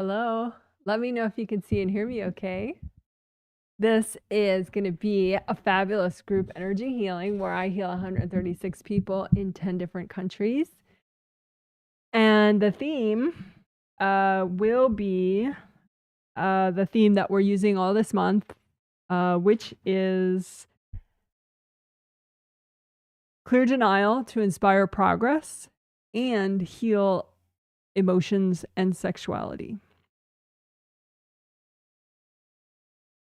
Hello. Let me know if you can see and hear me okay. This is going to be a fabulous group energy healing where I heal 136 people in 10 different countries. And the theme will be the theme that we're using all this month, which is clear denial to inspire progress and heal emotions and sexuality.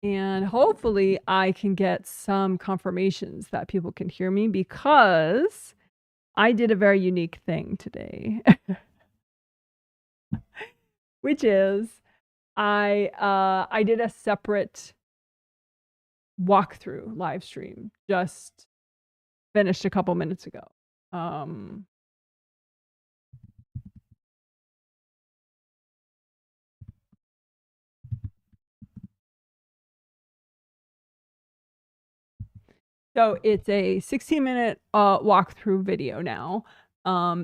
And hopefully I can get some confirmations that people can hear me because I did a very unique thing today, which is I did a separate walkthrough live stream, just finished a couple minutes ago. So it's a 16-minute walkthrough video now.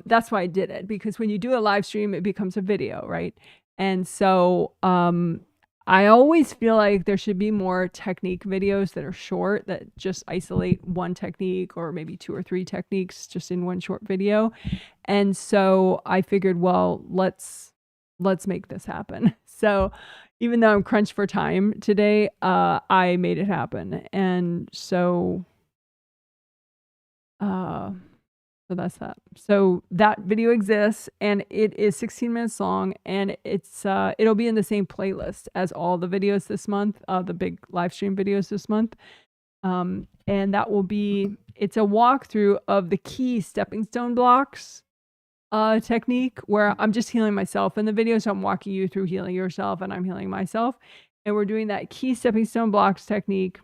That's why I did it, because when you do a live stream, it becomes a video, right? And so I always feel like there should be more technique videos that are short, that just isolate one technique or maybe 2 or 3 techniques just in one short video. And so I figured, well, let's make this happen. So even though I'm crunched for time today, I made it happen. And so so that's that. So that video exists and it is 16 minutes long, and it's it'll be in the same playlist as all the videos this month, the big live stream videos this month. And that will be, it's a walkthrough of the key stepping stone blocks technique, where I'm just healing myself in the video. So I'm walking you through healing yourself and I'm healing myself. And we're doing that key stepping stone blocks technique.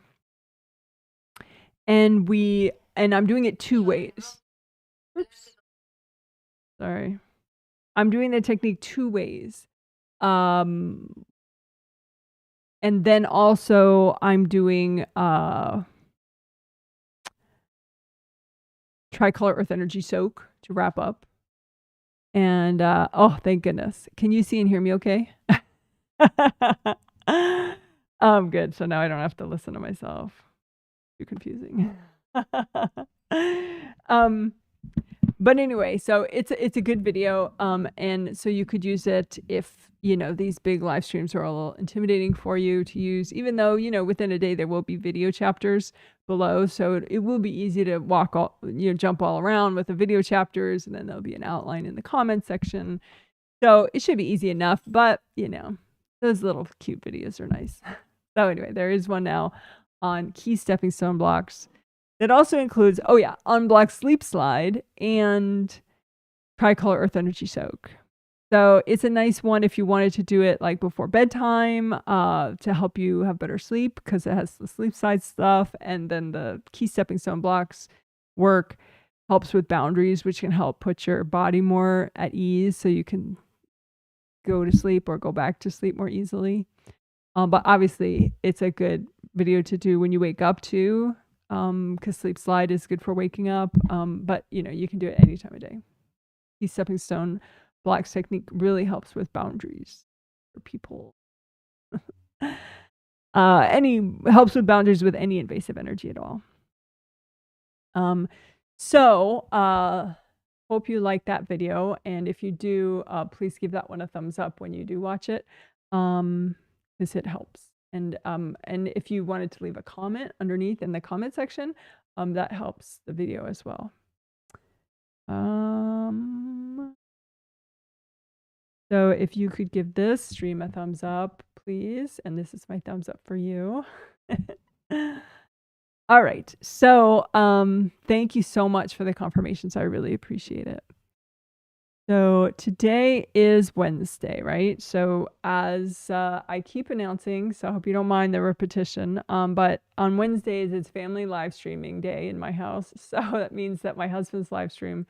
And I'm doing it 2 ways. Oops. Sorry. I'm doing the technique 2 ways. And then also I'm doing tricolor earth energy soak to wrap up. And oh, thank goodness. Can you see and hear me okay? Good. So now I don't have to listen to myself. Too confusing. But anyway, so it's a good video, and so you could use it if, you know, these big live streams are a little intimidating for you to use, even though, you know, within a day there will be video chapters below, so it will be easy to jump all around with the video chapters, and then there'll be an outline in the comment section. So it should be easy enough, but you know, those little cute videos are nice. So anyway, there is one now on key stepping stone blocks. That also includes, Unblock sleep slide and tricolor earth energy soak. So it's a nice one if you wanted to do it like before bedtime to help you have better sleep, because it has the sleep slide stuff, and then the key stepping stone blocks work helps with boundaries, which can help put your body more at ease so you can go to sleep or go back to sleep more easily. But obviously it's a good video to do when you wake up too, because sleep slide is good for waking up. But you know, you can do it any time of day. The stepping stone blocks technique really helps with boundaries for people. Helps with boundaries with any invasive energy at all. Hope you like that video, and if you do, please give that one a thumbs up when you do watch it, because it helps. And if you wanted to leave a comment underneath in the comment section, that helps the video as well. So if you could give this stream a thumbs up, please, and this is my thumbs up for you. All right. So thank you so much for the confirmations. I really appreciate it. So today is Wednesday, right? So as I keep announcing, so I hope you don't mind the repetition, but on Wednesdays it's family live streaming day in my house. So that means that my husband's live stream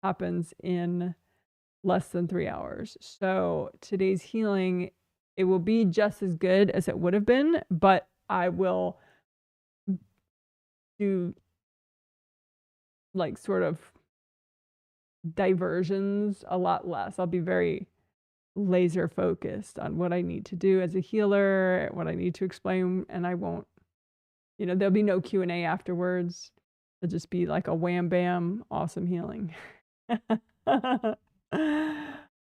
happens in less than 3 hours. So today's healing, it will be just as good as it would have been, but I will do like sort of diversions a lot less. I'll be very laser focused on what I need to do as a healer, what I need to explain, and I won't, there'll be no Q&A afterwards. It'll just be like a wham bam, awesome healing.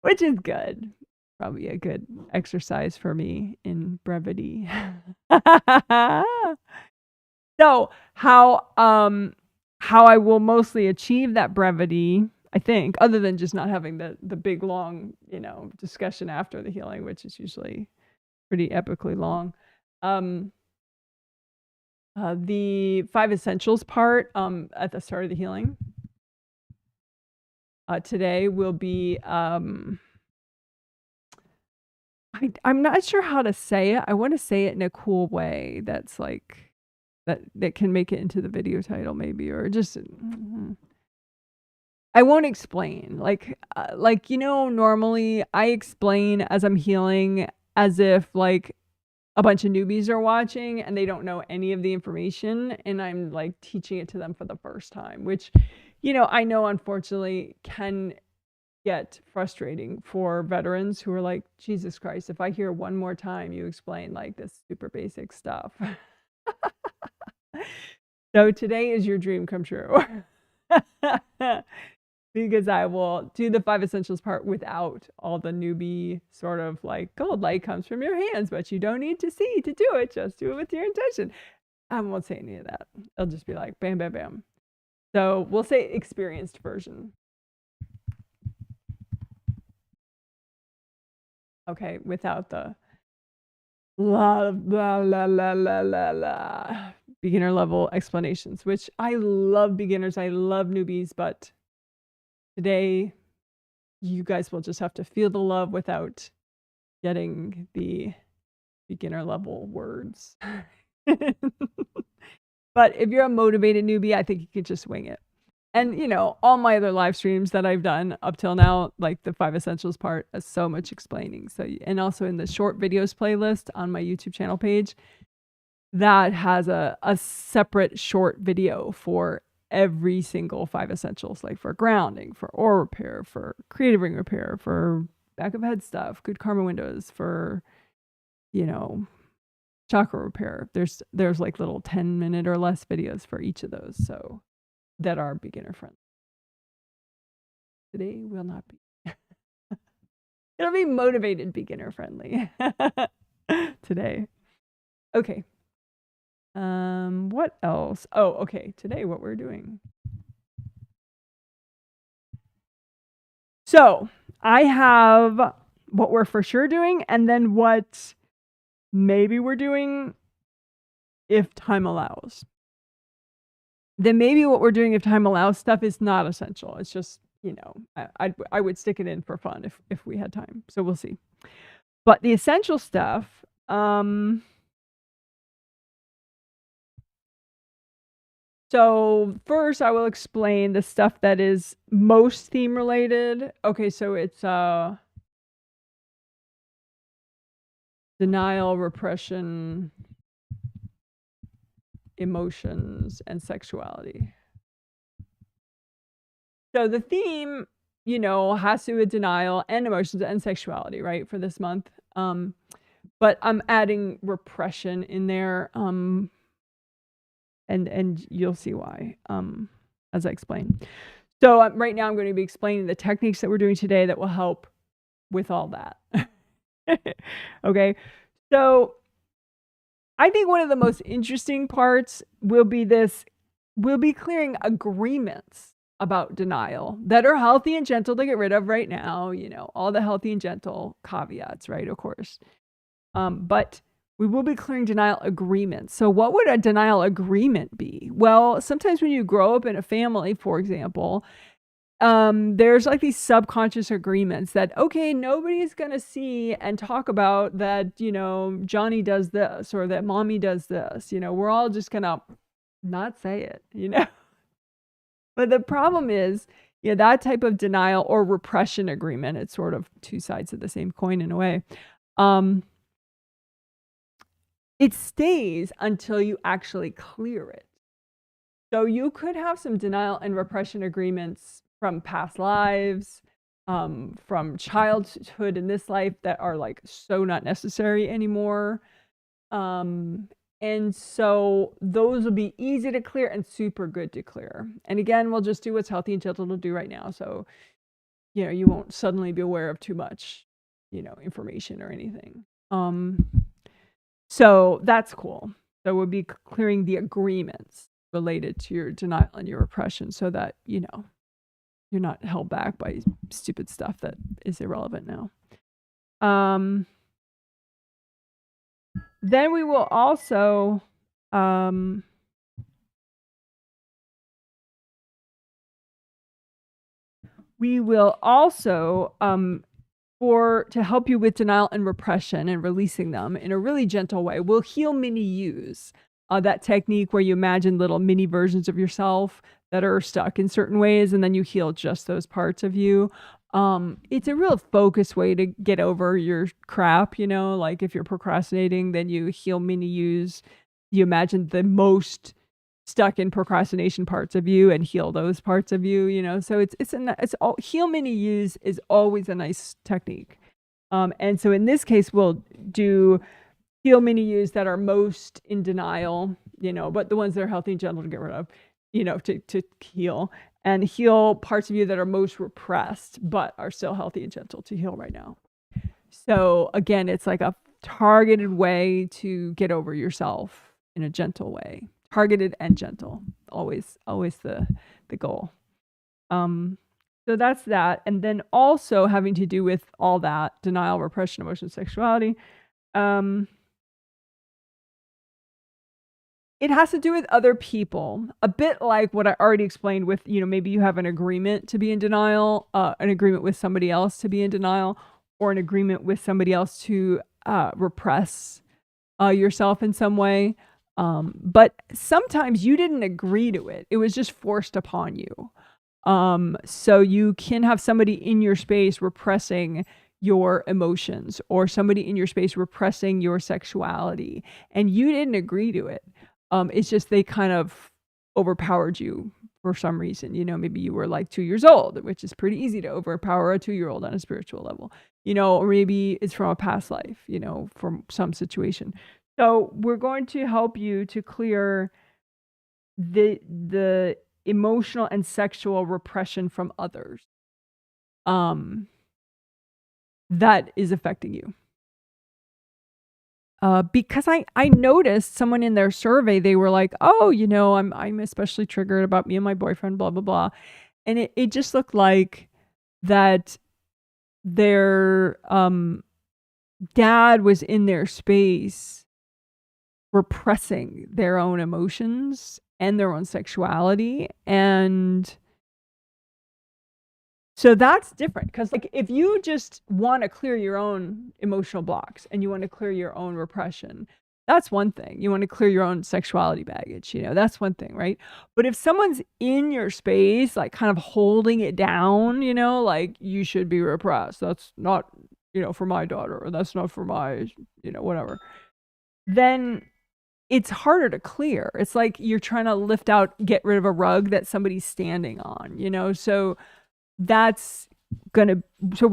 Which is good. Probably a good exercise for me in brevity. So how I will mostly achieve that brevity, I think, other than just not having the big long, discussion after the healing, which is usually pretty epically long. The 5 essentials part at the start of the healing today will be I'm not sure how to say it. I want to say it in a cool way that's like that can make it into the video title maybe, or just I won't explain. Like normally I explain as I'm healing as if like a bunch of newbies are watching and they don't know any of the information, and I'm like teaching it to them for the first time, which I know unfortunately can get frustrating for veterans who are like, Jesus Christ, if I hear one more time you explain like this super basic stuff. So today is your dream come true. Because I will do the 5 essentials part without all the newbie sort of like gold light comes from your hands, but you don't need to see to do it. Just do it with your intention. I won't say any of that. It'll just be like bam, bam, bam. So we'll say experienced version. Okay, without the blah, blah, blah, blah, blah, blah, blah. Beginner level explanations, which I love beginners. I love newbies, but today you guys will just have to feel the love without getting the beginner level words. But if you're a motivated newbie, I think you can just wing it. And all my other live streams that I've done up till now, like the 5 essentials part, is so much explaining. So, and also in the short videos playlist on my YouTube channel page, that has a separate short video for every single 5 essentials, like for grounding, for aura repair, for creative ring repair, for back of head stuff, good karma windows, for chakra repair. There's like little 10-minute or less videos for each of those, so that are beginner friendly. Today will not be. It'll be motivated beginner friendly today. Okay. What else? Oh, okay. Today, what we're doing. So I have what we're for sure doing, and then what maybe we're doing if time allows. Then maybe what we're doing if time allows stuff is not essential. It's just, I would stick it in for fun if we had time. So we'll see. But the essential stuff, so first I will explain the stuff that is most theme related. Okay, so it's denial, repression, emotions, and sexuality. So the theme, has to do with denial and emotions and sexuality, right, for this month. But I'm adding repression in there, and you'll see why, as I explain. So right now I'm going to be explaining the techniques that we're doing today that will help with all that. Okay, so I think one of the most interesting parts will be we'll be clearing agreements about denial that are healthy and gentle to get rid of right now, all the healthy and gentle caveats, right, of course. But we will be clearing denial agreements. So what would a denial agreement be? Well, sometimes when you grow up in a family, for example, there's like these subconscious agreements that, okay, nobody's going to see and talk about that, Johnny does this or that mommy does this, we're all just going to not say it, But the problem is, that type of denial or repression agreement, it's sort of two sides of the same coin in a way. It stays until you actually clear it. So you could have some denial and repression agreements from past lives, from childhood in this life that are like so not necessary anymore. And so those will be easy to clear and super good to clear. And again, we'll just do what's healthy and gentle to do right now. So, you know, you won't suddenly be aware of too much, you know, information or anything. So that's cool. So we'll be clearing the agreements related to your denial and your repression so that, you know, you're not held back by stupid stuff that is irrelevant now. Then we will also to help you with denial and repression and releasing them in a really gentle way, we'll heal mini yous. That technique where you imagine little mini versions of yourself that are stuck in certain ways, and then you heal just those parts of you. It's a real focused way to get over your crap, you know, like if you're procrastinating, then you heal mini yous. You imagine the most stuck in procrastination parts of you and heal those parts of you, you know. So it's all heal mini yous is always a nice technique. And so in this case, we'll do heal mini yous that are most in denial, you know, but the ones that are healthy and gentle to get rid of, you know, to heal, and heal parts of you that are most repressed but are still healthy and gentle to heal right now. So again, it's like a targeted way to get over yourself in a gentle way. Targeted and gentle, always the goal. So that's that. And then also having to do with all that denial, repression, emotions, sexuality. It has to do with other people, a bit like what I already explained with, you know, maybe you have an agreement to be in denial, an agreement with somebody else to be in denial, or an agreement with somebody else to repress yourself in some way. But sometimes you didn't agree to it. It was just forced upon you. So you can have somebody in your space repressing your emotions, or somebody in your space repressing your sexuality, and you didn't agree to it. It's just they kind of overpowered you for some reason. You know, maybe you were like 2 years old, which is pretty easy to overpower a 2-year-old on a spiritual level, you know, or maybe it's from a past life, you know, from some situation. So we're going to help you to clear the emotional and sexual repression from others that is affecting you. Because I noticed someone in their survey, they were like, oh, you know, I'm especially triggered about me and my boyfriend, blah, blah, blah. And it just looked like that their dad was in their space repressing their own emotions and their own sexuality. And so that's different, because like if you just want to clear your own emotional blocks and you want to clear your own repression, that's one thing. You want to clear your own sexuality baggage, you know, that's one thing, right? But if someone's in your space, like kind of holding it down, you know, like you should be repressed, that's not, you know, for my daughter, or that's not for my, you know, whatever, then it's harder to clear. It's like you're trying to get rid of a rug that somebody's standing on, you know? So we're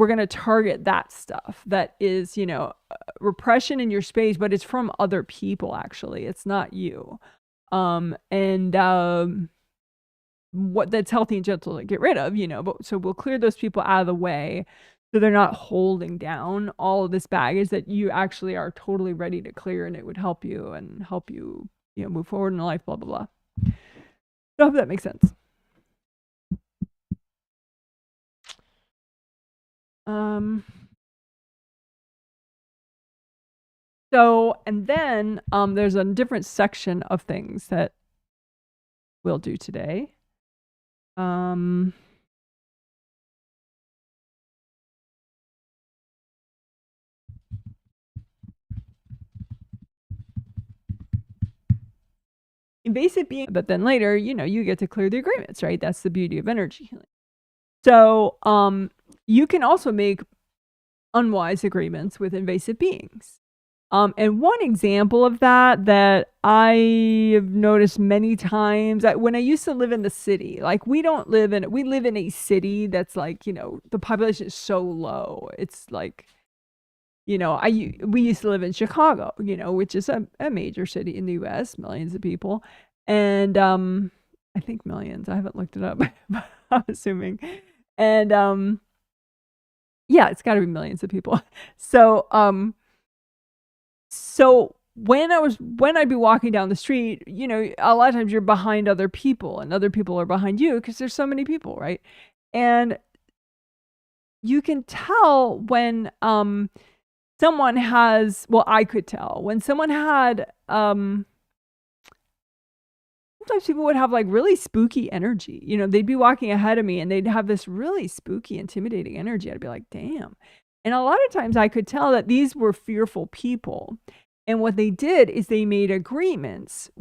gonna target that stuff that is, you know, repression in your space, but it's from other people. Actually, it's not you. What that's healthy and gentle to get rid of, you know. But so we'll clear those people out of the way, so they're not holding down all of this baggage that you actually are totally ready to clear, and it would help you you know, move forward in life. Blah blah blah. I hope that makes sense. So, and then there's a different section of things that we'll do today. Invasive being, but then later, you know, you get to clear the agreements, right? That's the beauty of energy healing. So, you can also make unwise agreements with invasive beings. And one example of that I have noticed many times, when I used to live in the city, like we live in a city that's like, the population is so low. It's like, we used to live in Chicago, which is a major city in the US, millions of people. And I think millions. I haven't looked it up, but I'm assuming. And yeah, it's got to be millions of people. So when I'd be walking down the street, a lot of times you're behind other people and other people are behind you because there's so many people, right? And you can tell when someone has, well, I could tell when someone had sometimes people would have like really spooky energy. They'd be walking ahead of me and they'd have this really spooky, intimidating energy. I'd be like, damn. And a lot of times I could tell that these were fearful people. And what they did is they made agreements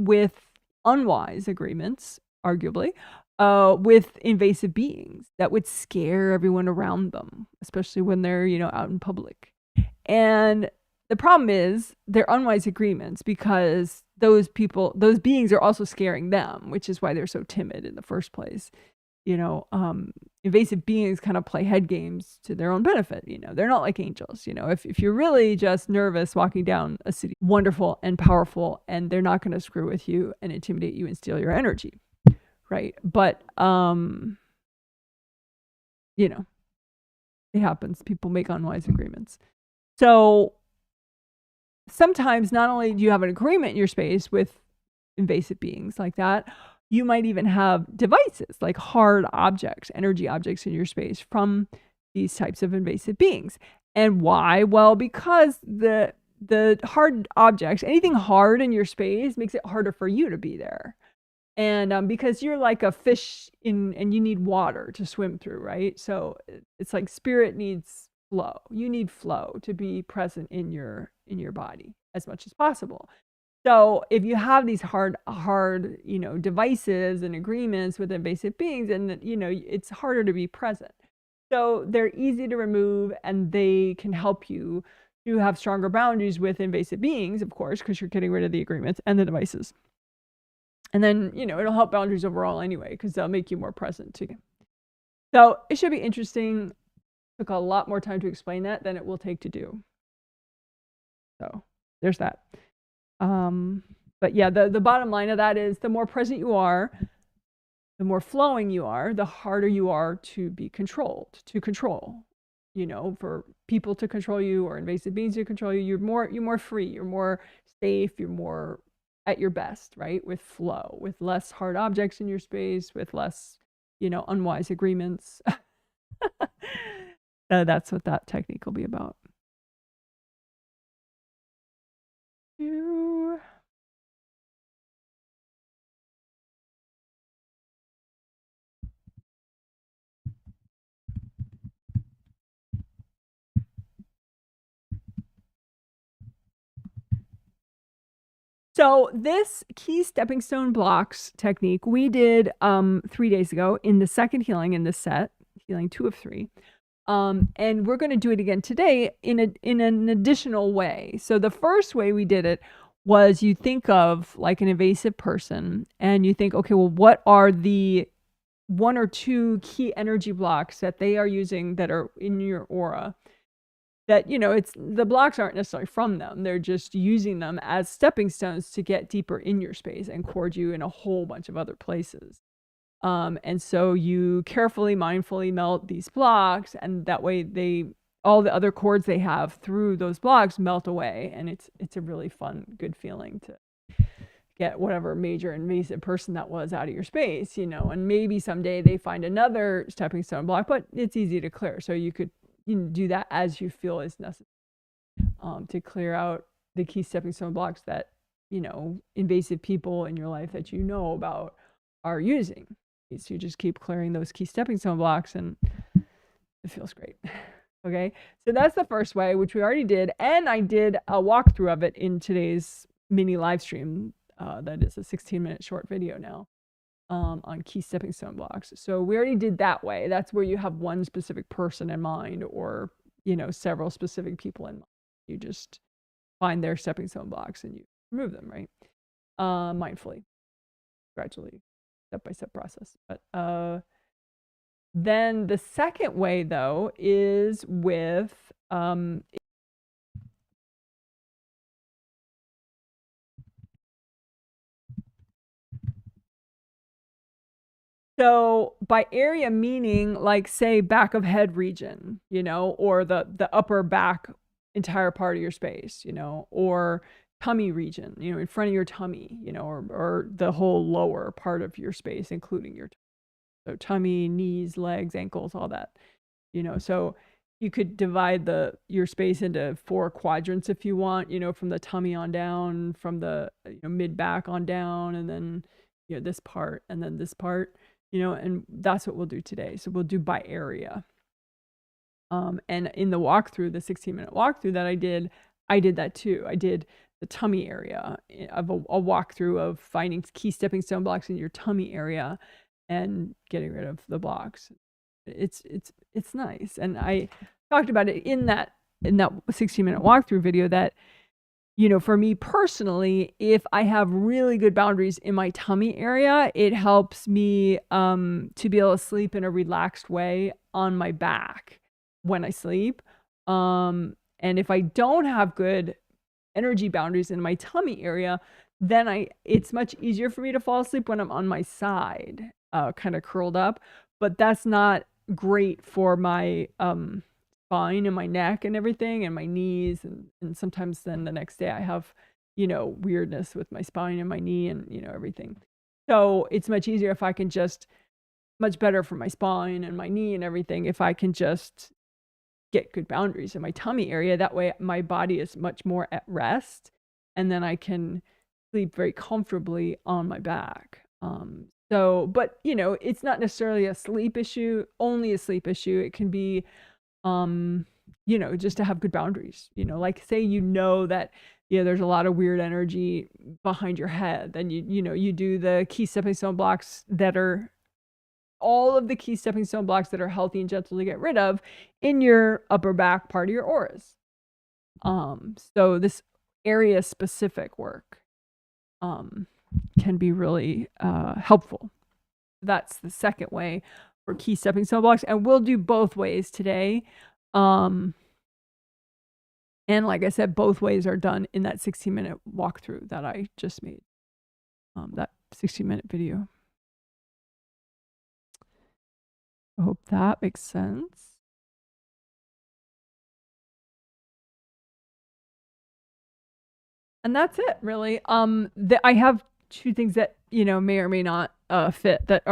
unwise agreements, arguably, with invasive beings that would scare everyone around them, especially when they're, out in public. And the problem is they're unwise agreements because those beings are also scaring them, which is why they're so timid in the first place. Invasive beings kind of play head games to their own benefit. They're not like angels. If you're really just nervous walking down a city, wonderful and powerful, and they're not going to screw with you and intimidate you and steal your energy, right? But it happens. People make unwise agreements. So sometimes not only do you have an agreement in your space with invasive beings like that, you might even have devices like hard objects, energy objects in your space from these types of invasive beings. And why? Well, because the hard objects, anything hard in your space makes it harder for you to be there. And because you're like a fish and you need water to swim through, right? So it's like spirit needs flow. You need flow to be present in your body as much as possible. So if you have these hard, devices and agreements with invasive beings, and it's harder to be present. So they're easy to remove, and they can help you to have stronger boundaries with invasive beings, of course, because you're getting rid of the agreements and the devices. And then, it'll help boundaries overall anyway, because they'll make you more present too. So it should be interesting. Took a lot more time to explain that than it will take to do. So there's that. But yeah, the bottom line of that is the more present you are, the more flowing you are, the harder you are to be controlled, to control. For people to control you or invasive beings to control you, you're more free, you're more safe, you're more at your best, right? With flow, with less hard objects in your space, with less, unwise agreements. That's what that technique will be about. So this key stepping stone blocks technique we did 3 days ago in the second healing in this set, healing 2 of 3. And we're going to do it again today in an additional way. So the first way we did it was you think of like an invasive person and you think, okay, well, what are the 1 or 2 key energy blocks that they are using that are in your aura? That, it's the blocks aren't necessarily from them. They're just using them as stepping stones to get deeper in your space and cord you in a whole bunch of other places. And so you carefully, mindfully melt these blocks, and that way all the other cords they have through those blocks melt away. And it's a really fun, good feeling to get whatever major invasive person that was out of your space, and maybe someday they find another stepping stone block, but it's easy to clear. So you can do that as you feel is necessary, to clear out the key stepping stone blocks that, invasive people in your life that you know about are using. So you just keep clearing those key stepping stone blocks and it feels great. Okay, so that's the first way, which we already did. And I did a walkthrough of it in today's mini live stream. That is a 16-minute short video now. On key stepping stone blocks. So we already did that way. That's where you have one specific person in mind, or several specific people in mind. You just find their stepping stone blocks and you remove them, right? Mindfully, gradually, step-by-step process. But then the second way, though, is with so by area, meaning like, say, back of head region, or the upper back entire part of your space, or tummy region, in front of your tummy, or the whole lower part of your space, including your so tummy, knees, legs, ankles, all that, so you could divide your space into 4 quadrants if you want, from the tummy on down, from the mid back on down, and then this part, and then this part, and that's what we'll do today. So we'll do by area. And in the walkthrough, the 16-minute walkthrough that I did that too. I did the tummy area of a walkthrough of finding key stepping stone blocks in your tummy area and getting rid of the blocks. It's nice. And I talked about it in that 16-minute walkthrough video that, for me personally, if I have really good boundaries in my tummy area, it helps me to be able to sleep in a relaxed way on my back when I sleep. And if I don't have good energy boundaries in my tummy area, then it's much easier for me to fall asleep when I'm on my side, kind of curled up. But that's not great for my spine and my neck and everything, and my knees, and sometimes then the next day I have weirdness with my spine and my knee and everything. So it's much easier if I can just much better for my spine and my knee and everything if I can just get good boundaries in my tummy area. That way my body is much more at rest, and then I can sleep very comfortably on my back. But it's not necessarily a sleep issue, only a sleep issue. It can be just to have good boundaries, like say, that, there's a lot of weird energy behind your head. Then you do the key stepping stone blocks that are all of the key stepping stone blocks that are healthy and gentle to get rid of in your upper back part of your auras. So this area specific work, can be really, helpful. That's the second way for key stepping stone blocks, and we'll do both ways today. And like I said, both ways are done in that 16-minute walkthrough that I just made, that 16-minute video. I hope that makes sense. And that's it, really. I have 2 things that may or may not fit, that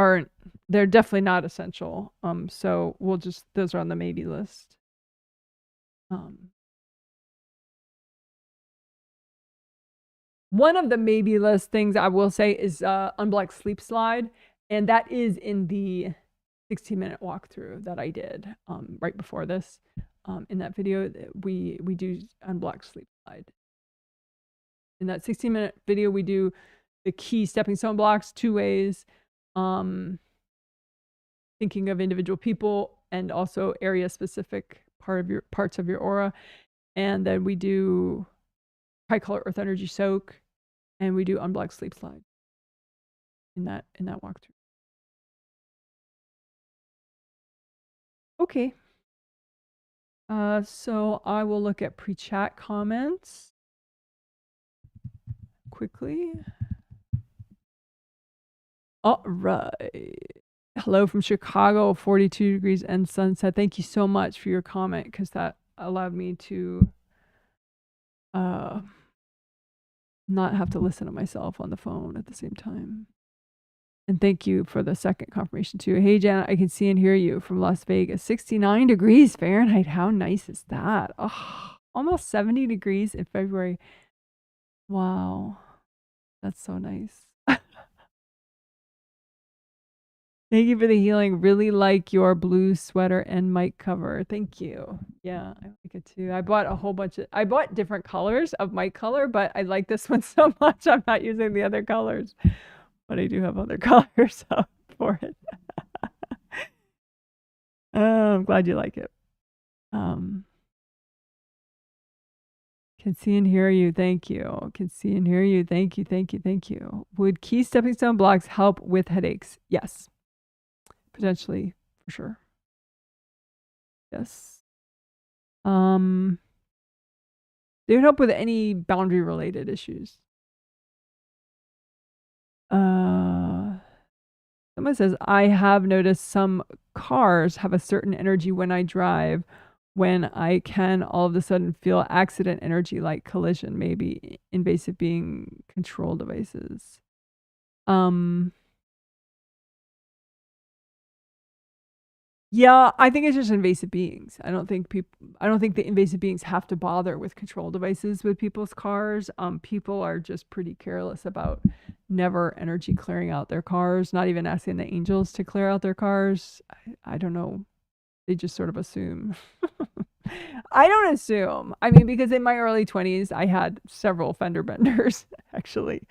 they're definitely not essential. So those are on the maybe list. One of the maybe list things I will say is Unblock sleep slide, and that is in the 16-minute walkthrough that I did right before this. In that video, we do Unblock sleep slide. In that 16-minute video, we do the key stepping stone blocks 2 ways, thinking of individual people and also area specific parts of your aura. And then we do tricolor earth energy soak, and we do Unblock sleep slide in that walkthrough. Okay. So I will look at pre-chat comments quickly. All right. Hello from Chicago, 42 degrees and sunset. Thank you so much for your comment, because that allowed me to not have to listen to myself on the phone at the same time. And thank you for the second confirmation too. Hey Janet, I can see and hear you from Las Vegas. 69 degrees Fahrenheit. How nice is that? Oh, almost 70 degrees in February. Wow. That's so nice. Thank you for the healing. Really like your blue sweater and mic cover. Thank you. Yeah, I like it too. I bought different colors of mic color, but I like this one so much I'm not using the other colors. But I do have other colors up for it. I'm glad you like it. Can see and hear you. Thank you. Can see and hear you. Thank you. Thank you. Thank you. Would key stepping stone blocks help with headaches? Yes. Potentially, for sure. Yes. They would help with any boundary related issues. Someone says, I have noticed some cars have a certain energy when I drive, when I can all of a sudden feel accident energy like collision, maybe invasive being control devices. Yeah, I think it's just invasive beings. I don't think the invasive beings have to bother with control devices with people's cars. People are just pretty careless about never energy clearing out their cars, not even asking the angels to clear out their cars. I don't know. They just sort of assume. I don't assume. I mean, because in my early 20s, I had several fender benders, actually.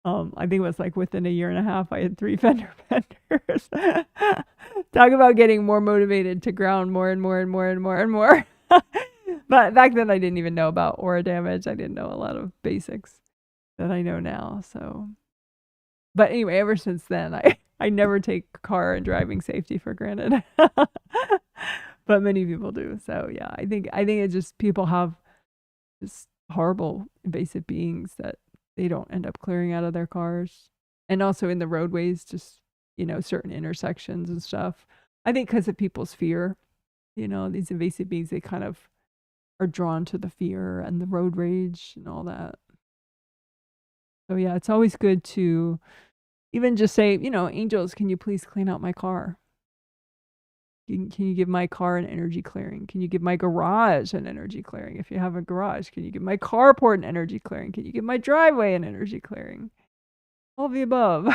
I think it was like within a year and a half, I had 3 fender benders. Talk about getting more motivated to ground more and more and more and more and more. But back then, I didn't even know about aura damage. I didn't know a lot of basics that I know now. So, but anyway, ever since then, I never take car and driving safety for granted. But many people do. So yeah, I think it's just people have just horrible invasive beings that they don't end up clearing out of their cars. And also in the roadways, just, certain intersections and stuff. I think because of people's fear, these invasive beings, they kind of are drawn to the fear and the road rage and all that. So yeah, it's always good to even just say, angels, can you please clean out my car? Can you give my car an energy clearing? Can you give my garage an energy clearing? If you have a garage, can you give my carport an energy clearing? Can you give my driveway an energy clearing? All of the above.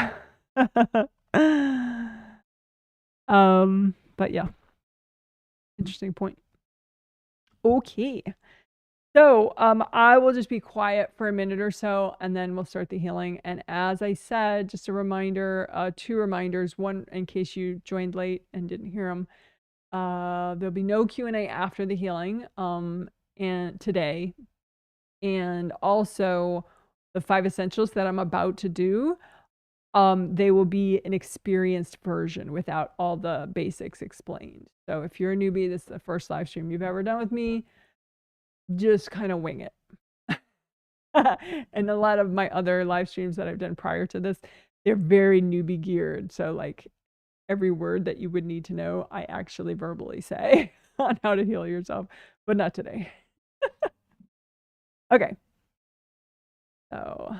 But yeah, interesting point. Okay. So, I will just be quiet for a minute or so, and then we'll start the healing. And as I said, just a reminder, 2 reminders. One, in case you joined late and didn't hear them, there'll be no Q&A after the healing, and today. And also the 5 essentials that I'm about to do, they will be an experienced version without all the basics explained. So if you're a newbie, this is the first live stream you've ever done with me, just kind of wing it. And a lot of my other live streams that I've done prior to this, they're very newbie geared. So like every word that you would need to know, I actually verbally say on how to heal yourself, but not today. Okay. So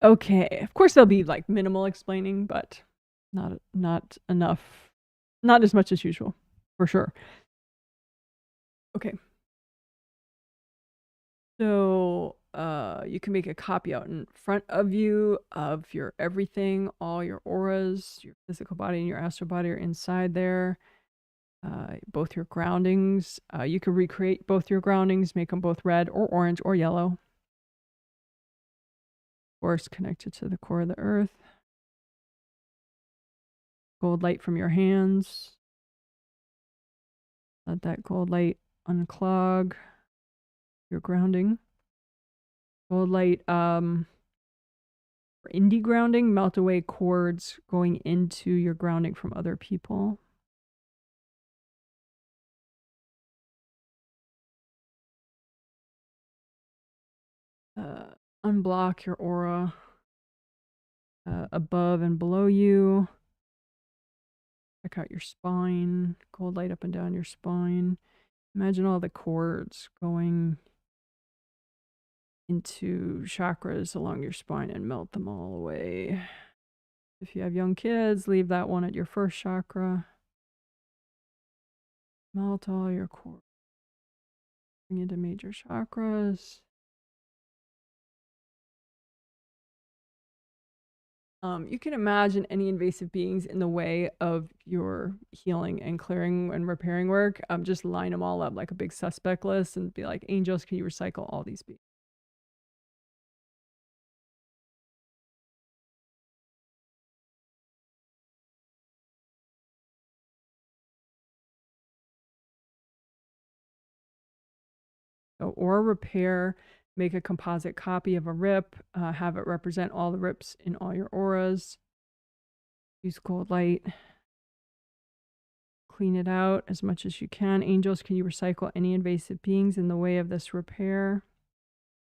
okay, of course there'll be like minimal explaining, but not enough, not as much as usual, for sure. Okay. So you can make a copy out in front of you of your everything, all your auras, your physical body and your astral body are inside there. both your groundings. You could recreate both your groundings, make them both red or orange or yellow. Force connected to the core of the earth. Gold light from your hands. Let that gold light unclog your grounding. Gold light, for indie grounding, melt away cords going into your grounding from other people. Unblock your aura above and below you. Check out your spine. Gold light up and down your spine. Imagine all the cords going into chakras along your spine and melt them all away. If you have young kids, leave that one at your first chakra. Melt all your cords. Bring into major chakras. You can imagine any invasive beings in the way of your healing and clearing and repairing work. Just line them all up like a big suspect list and be like, angels, can you recycle all these beings? So, or repair, make a composite copy of a rip, have it represent all the rips in all your auras. Use gold light. Clean it out as much as you can. Angels, can you recycle any invasive beings in the way of this repair?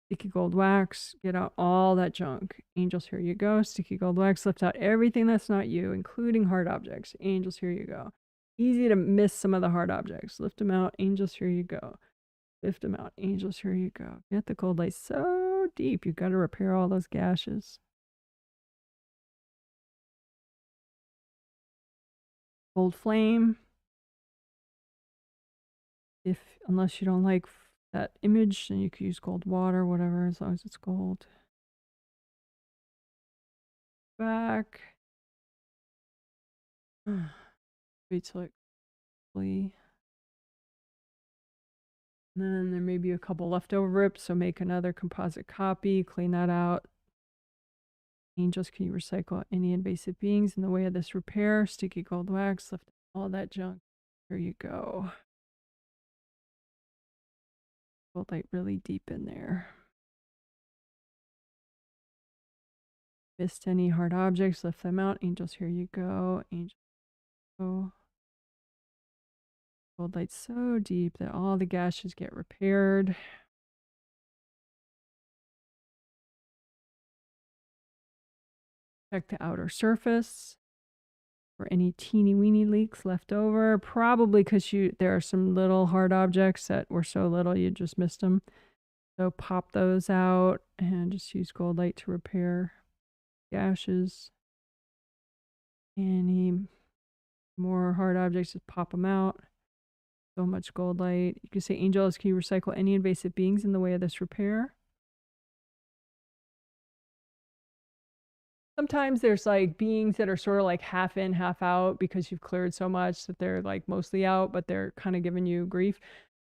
Sticky gold wax, get out all that junk. Angels, here you go. Sticky gold wax, lift out everything that's not you, including hard objects. Angels, here you go. Easy to miss some of the hard objects. Lift them out. Angels, here you go. Lift them out. Angels, here you go. Get the cold light so deep. You've got to repair all those gashes. Gold flame. Unless you don't like that image, then you could use gold water, whatever, as long as it's gold. Back. Wait till it flee. And then there may be a couple leftover rips, so make another composite copy, clean that out. Angels, can you recycle any invasive beings in the way of this repair? Sticky gold wax, lift all that junk. Here you go. Gold light really deep in there. Missed any hard objects, lift them out. Angels, here you go. Angels, go. Gold light so deep that all the gashes get repaired. Check the outer surface for any teeny weeny leaks left over. Probably because there are some little hard objects that were so little you just missed them. So pop those out and just use gold light to repair gashes. Any more hard objects, just pop them out. So much gold light. You can say, angels, can you recycle any invasive beings in the way of this repair? Sometimes there's like beings that are sort of like half in, half out because you've cleared so much that they're like mostly out, but they're kind of giving you grief.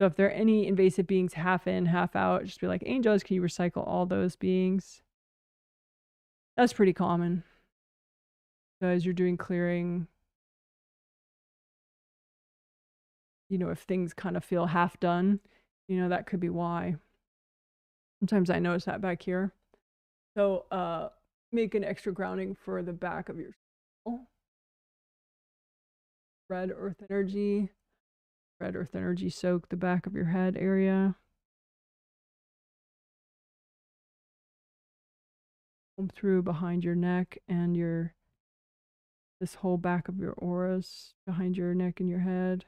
So if there are any invasive beings half in, half out, just be like, angels, can you recycle all those beings? That's pretty common because you're doing clearing. You know, if things kind of feel half done, you know, that could be why. Sometimes I notice that back here. So make an extra grounding for the back of your skull. Red earth energy. Red earth energy soak the back of your head area. Come through behind your neck and this whole back of your auras behind your neck and your head.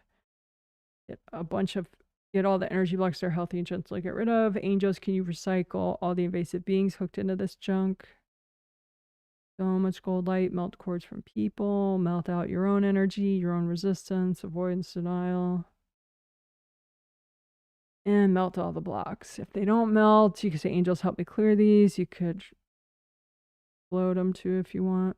Get all the energy blocks that are healthy and gently get rid of. Angels, can you recycle all the invasive beings hooked into this junk? So much gold light, melt cords from people, melt out your own energy, your own resistance, avoidance, denial. And melt all the blocks. If they don't melt, you can say, angels, help me clear these. You could float them too if you want.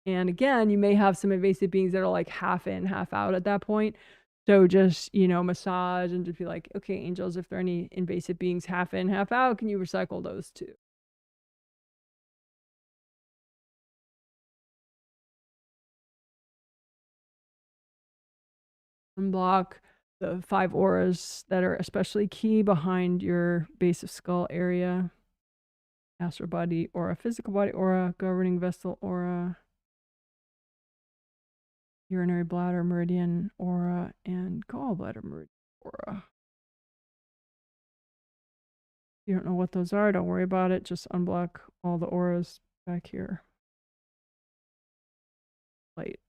And again, you may have some invasive beings that are like half in, half out at that point. So just, massage and just be like, okay, angels, if there are any invasive beings half in, half out, can you recycle those too? Unblock the 5 auras that are especially key behind your base of skull area. Astral body aura, physical body aura, governing vessel aura, urinary bladder meridian aura, and gallbladder meridian aura. If you don't know what those are, don't worry about it. Just unblock all the auras back here. Light.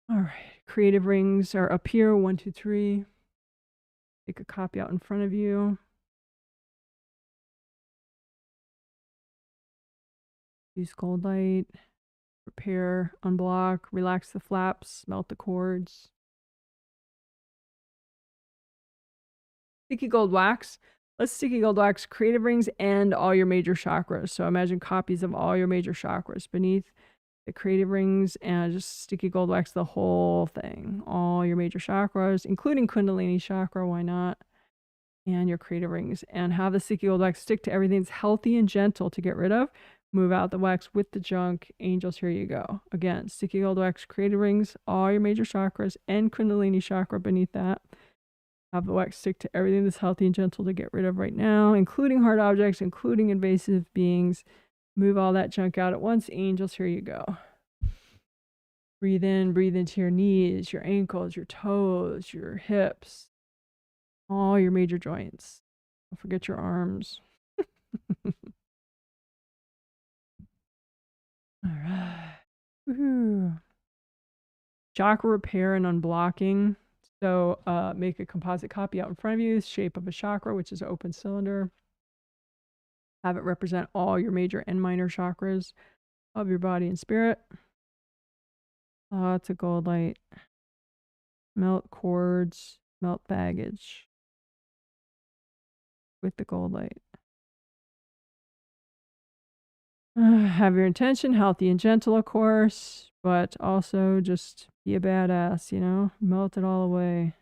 All right. Creative rings are up here. 1, 2, 3. Take a copy out in front of you. Use gold light. Repair, unblock, relax the flaps, melt the cords. Sticky gold wax. Let's sticky gold wax creative rings and all your major chakras. So imagine copies of all your major chakras beneath the creative rings, and just sticky gold wax the whole thing. All your major chakras, including Kundalini chakra, why not? And your creative rings. And have the sticky gold wax stick to everything that's healthy and gentle to get rid of. Move out the wax with the junk. Angels, here you go. Again, sticky gold wax creative rings, all your major chakras, and Kundalini chakra beneath that. Have the wax stick to everything that's healthy and gentle to get rid of right now, including hard objects, including invasive beings. Move all that junk out at once. Angels, here you go. Breathe into your knees, your ankles, your toes, your hips, all your major joints. Don't forget your arms. All right. Woohoo. Chakra repair and unblocking. So make a composite copy out in front of you, shape of a chakra, which is an open cylinder. Have it represent all your major and minor chakras of your body and spirit. Lots of gold light. Melt cords, melt baggage with the gold light. Have your intention, healthy and gentle, of course, but also just be a badass, melt it all away.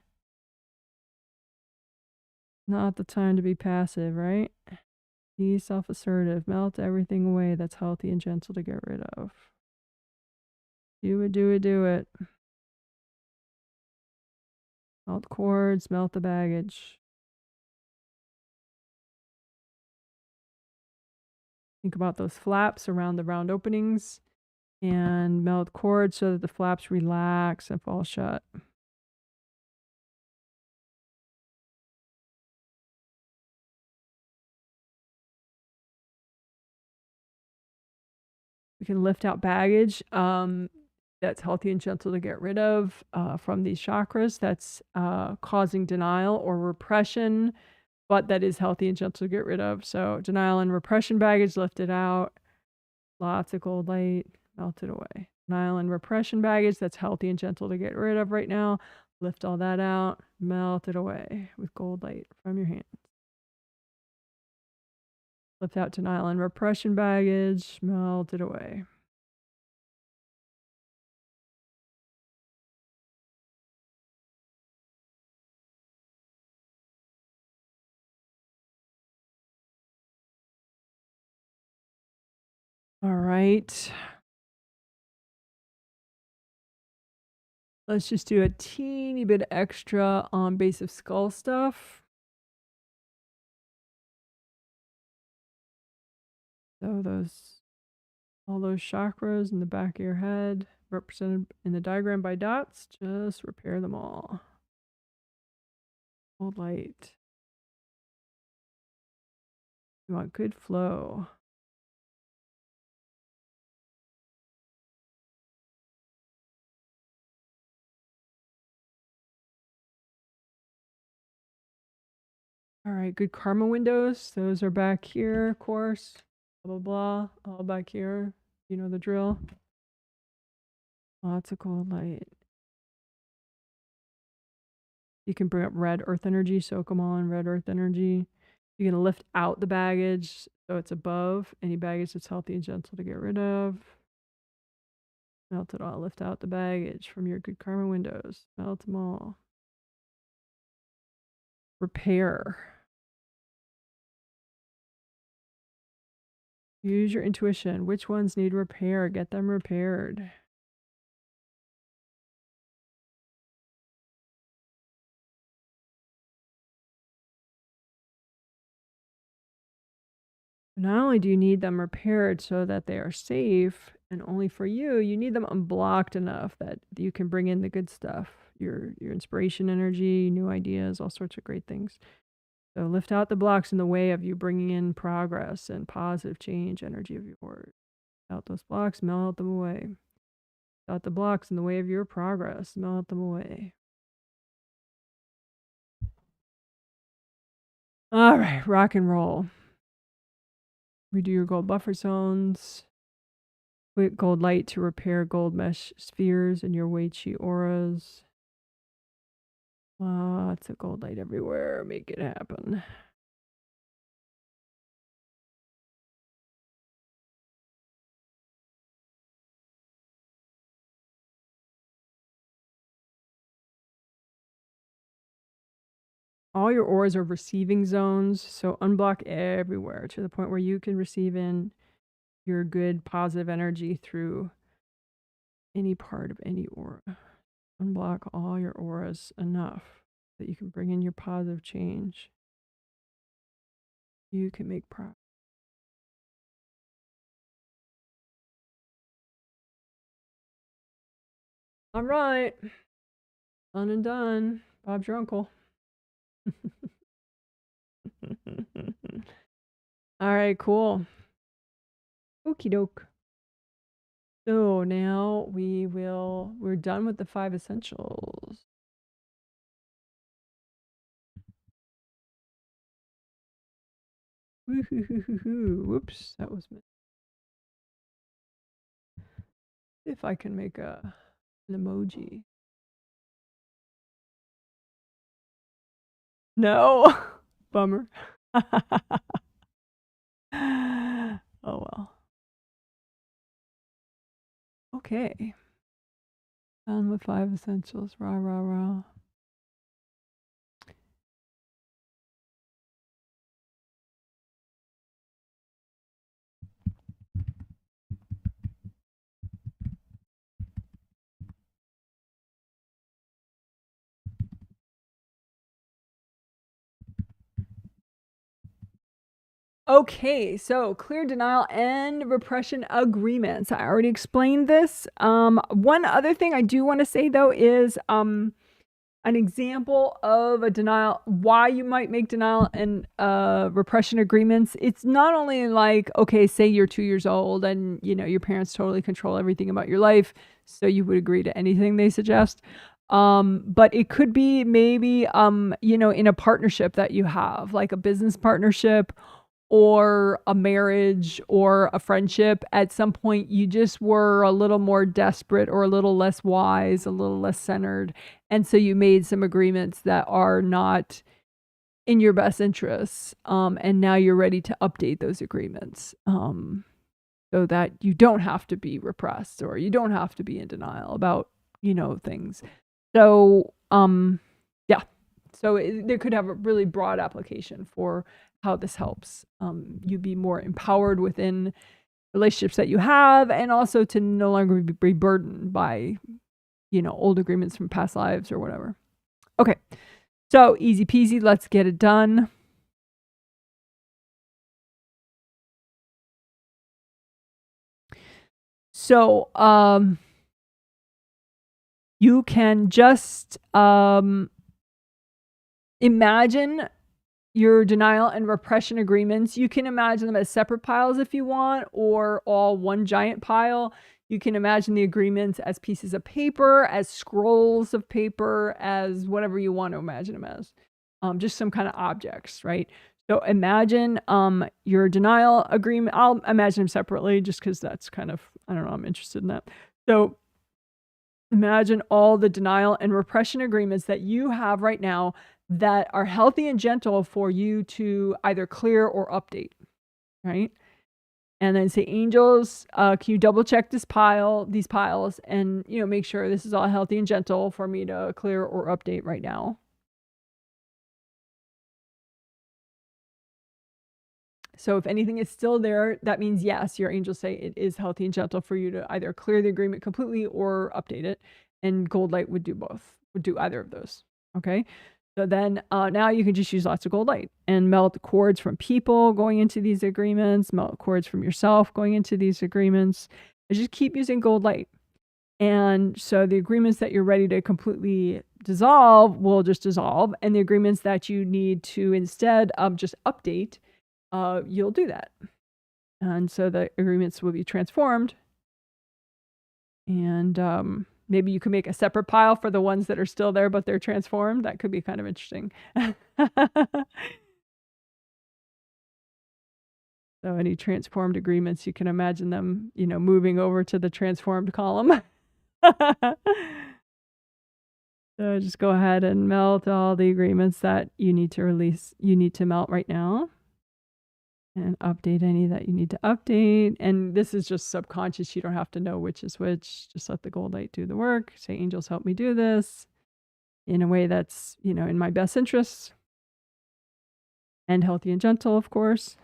Not the time to be passive, right? Be self-assertive. Melt everything away that's healthy and gentle to get rid of. Do it, do it, do it. Melt cords, melt the baggage. Think about those flaps around the round openings and melt cords so that the flaps relax and fall shut. We can lift out baggage that's healthy and gentle to get rid of from these chakras that's causing denial or repression, but that is healthy and gentle to get rid of. So denial and repression baggage, lift it out. Lots of gold light, melt it away. Denial and repression baggage that's healthy and gentle to get rid of right now. Lift all that out, melt it away with gold light from your hand. Lift out denial and repression baggage, melt it away. All right. Let's just do a teeny bit extra on base of skull stuff. So all those chakras in the back of your head, represented in the diagram by dots, just repair them all. Hold light. You want good flow. All right, good karma windows. Those are back here, of course. Blah, blah, blah. All back here. You know the drill. Lots of cold light. You can bring up red earth energy, soak them all in red earth energy. You're going to lift out the baggage so it's above any baggage that's healthy and gentle to get rid of. Melt it all. Lift out the baggage from your good karma windows. Melt them all. Repair. Use your intuition. Which ones need repair? Get them repaired. Not only do you need them repaired so that they are safe and only for you, you need them unblocked enough that you can bring in the good stuff, your inspiration energy, new ideas, all sorts of great things. So lift out the blocks in the way of you bringing in progress and positive change energy of yours. Out those blocks, melt them away. Out the blocks in the way of your progress, melt them away. All right, rock and roll. Redo your gold buffer zones. Quick gold light to repair gold mesh spheres in your Wei Qi auras. Lots of gold light everywhere. Make it happen. All your auras are receiving zones, so unblock everywhere to the point where you can receive in your good positive energy through any part of any aura. Unblock all your auras enough that you can bring in your positive change. You can make progress. All right. Done and done. Bob's your uncle. All right, cool. Okie doke. So now we're done with the 5 essentials. Whoops, that was me. If I can make an emoji. No, bummer. Oh well. Okay. Done with 5 essentials. Rah, rah, rah. Okay, so clear denial and repression agreements. I already explained this. One other thing I do want to say though is an example of a denial, why you might make denial and repression agreements. It's not only like, okay, say you're 2 years old and your parents totally control everything about your life, so you would agree to anything they suggest. But it could be maybe in a partnership that you have, like a business partnership or a marriage or a friendship. At some point you just were a little more desperate or a little less wise, a little less centered, and so you made some agreements that are not in your best interests, and now you're ready to update those agreements, so that you don't have to be repressed or you don't have to be in denial about things. So yeah, so there could have a really broad application for how this helps you be more empowered within relationships that you have, and also to no longer be burdened by old agreements from past lives or whatever. Okay, so easy peasy, let's get it done. So you can just imagine your denial and repression agreements. You can imagine them as separate piles if you want, or all one giant pile. You can imagine the agreements as pieces of paper, as scrolls of paper, as whatever you want to imagine them as. Just some kind of objects, right? So imagine your denial agreement. I'll imagine them separately just because that's kind of, I don't know, I'm interested in that. So imagine all the denial and repression agreements that you have right now that are healthy and gentle for you to either clear or update, right? And then say, angels, can you double check these piles, and make sure this is all healthy and gentle for me to clear or update right now. So if anything is still there, that means yes, your angels say it is healthy and gentle for you to either clear the agreement completely or update it. And gold light would do both, would do either of those. Okay. So then now you can just use lots of gold light and melt cords from people going into these agreements, melt cords from yourself going into these agreements. And just keep using gold light. And so the agreements that you're ready to completely dissolve will just dissolve. And the agreements that you need to instead just update, you'll do that. And so the agreements will be transformed. And maybe you can make a separate pile for the ones that are still there, but they're transformed. That could be kind of interesting. So any transformed agreements, you can imagine them, moving over to the transformed column. So just go ahead and melt all the agreements that you need to release, you need to melt right now. And update any that you need to update. And this is just subconscious. You don't have to know which is which. Just let the gold light do the work. Say, angels, help me do this in a way that's, in my best interests. And healthy and gentle, of course.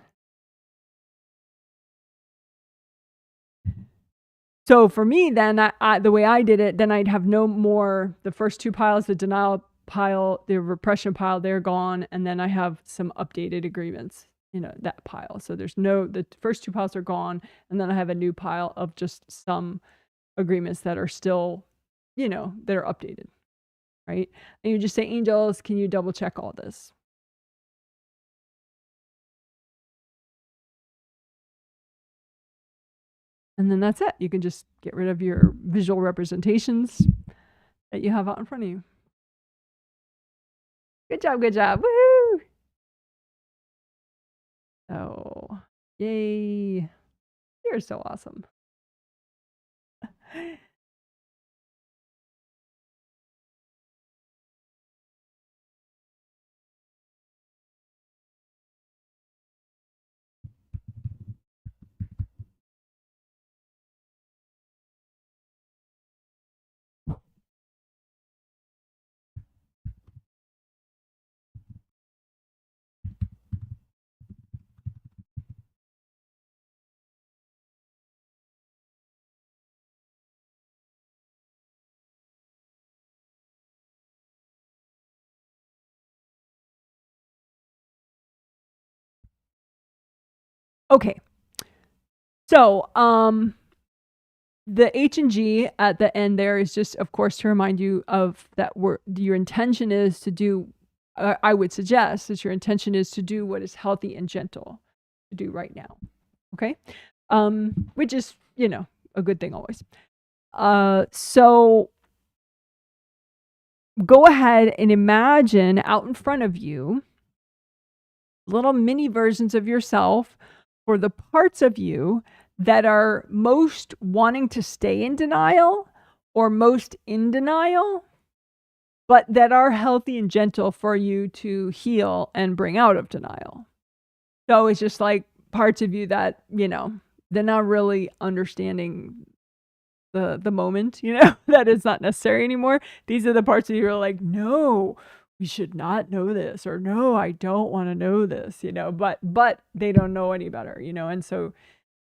So for me, then, the way I did it, then I'd have no more, the first two piles, the denial pile, the repression pile, they're gone. And then I have some updated agreements. That pile. So the first two piles are gone. And then I have a new pile of just some agreements that are still, that are updated. Right. And you just say, angels, can you double check all this? And then that's it. You can just get rid of your visual representations that you have out in front of you. Good job. Good job. Woohoo! Oh, yay. You're so awesome. Okay. So, the H and G at the end there is just, of course, to remind you of that your intention is to do, I would suggest that your intention is to do what is healthy and gentle to do right now. Okay. Which is, a good thing always. So go ahead and imagine out in front of you little mini versions of yourself for the parts of you that are most wanting to stay in denial or most in denial, but that are healthy and gentle for you to heal and bring out of denial. So it's just like parts of you that, they're not really understanding the moment, that it's not necessary anymore. These are the parts of you who are like, no, we should not know this, or no, I don't want to know this, but they don't know any better, and so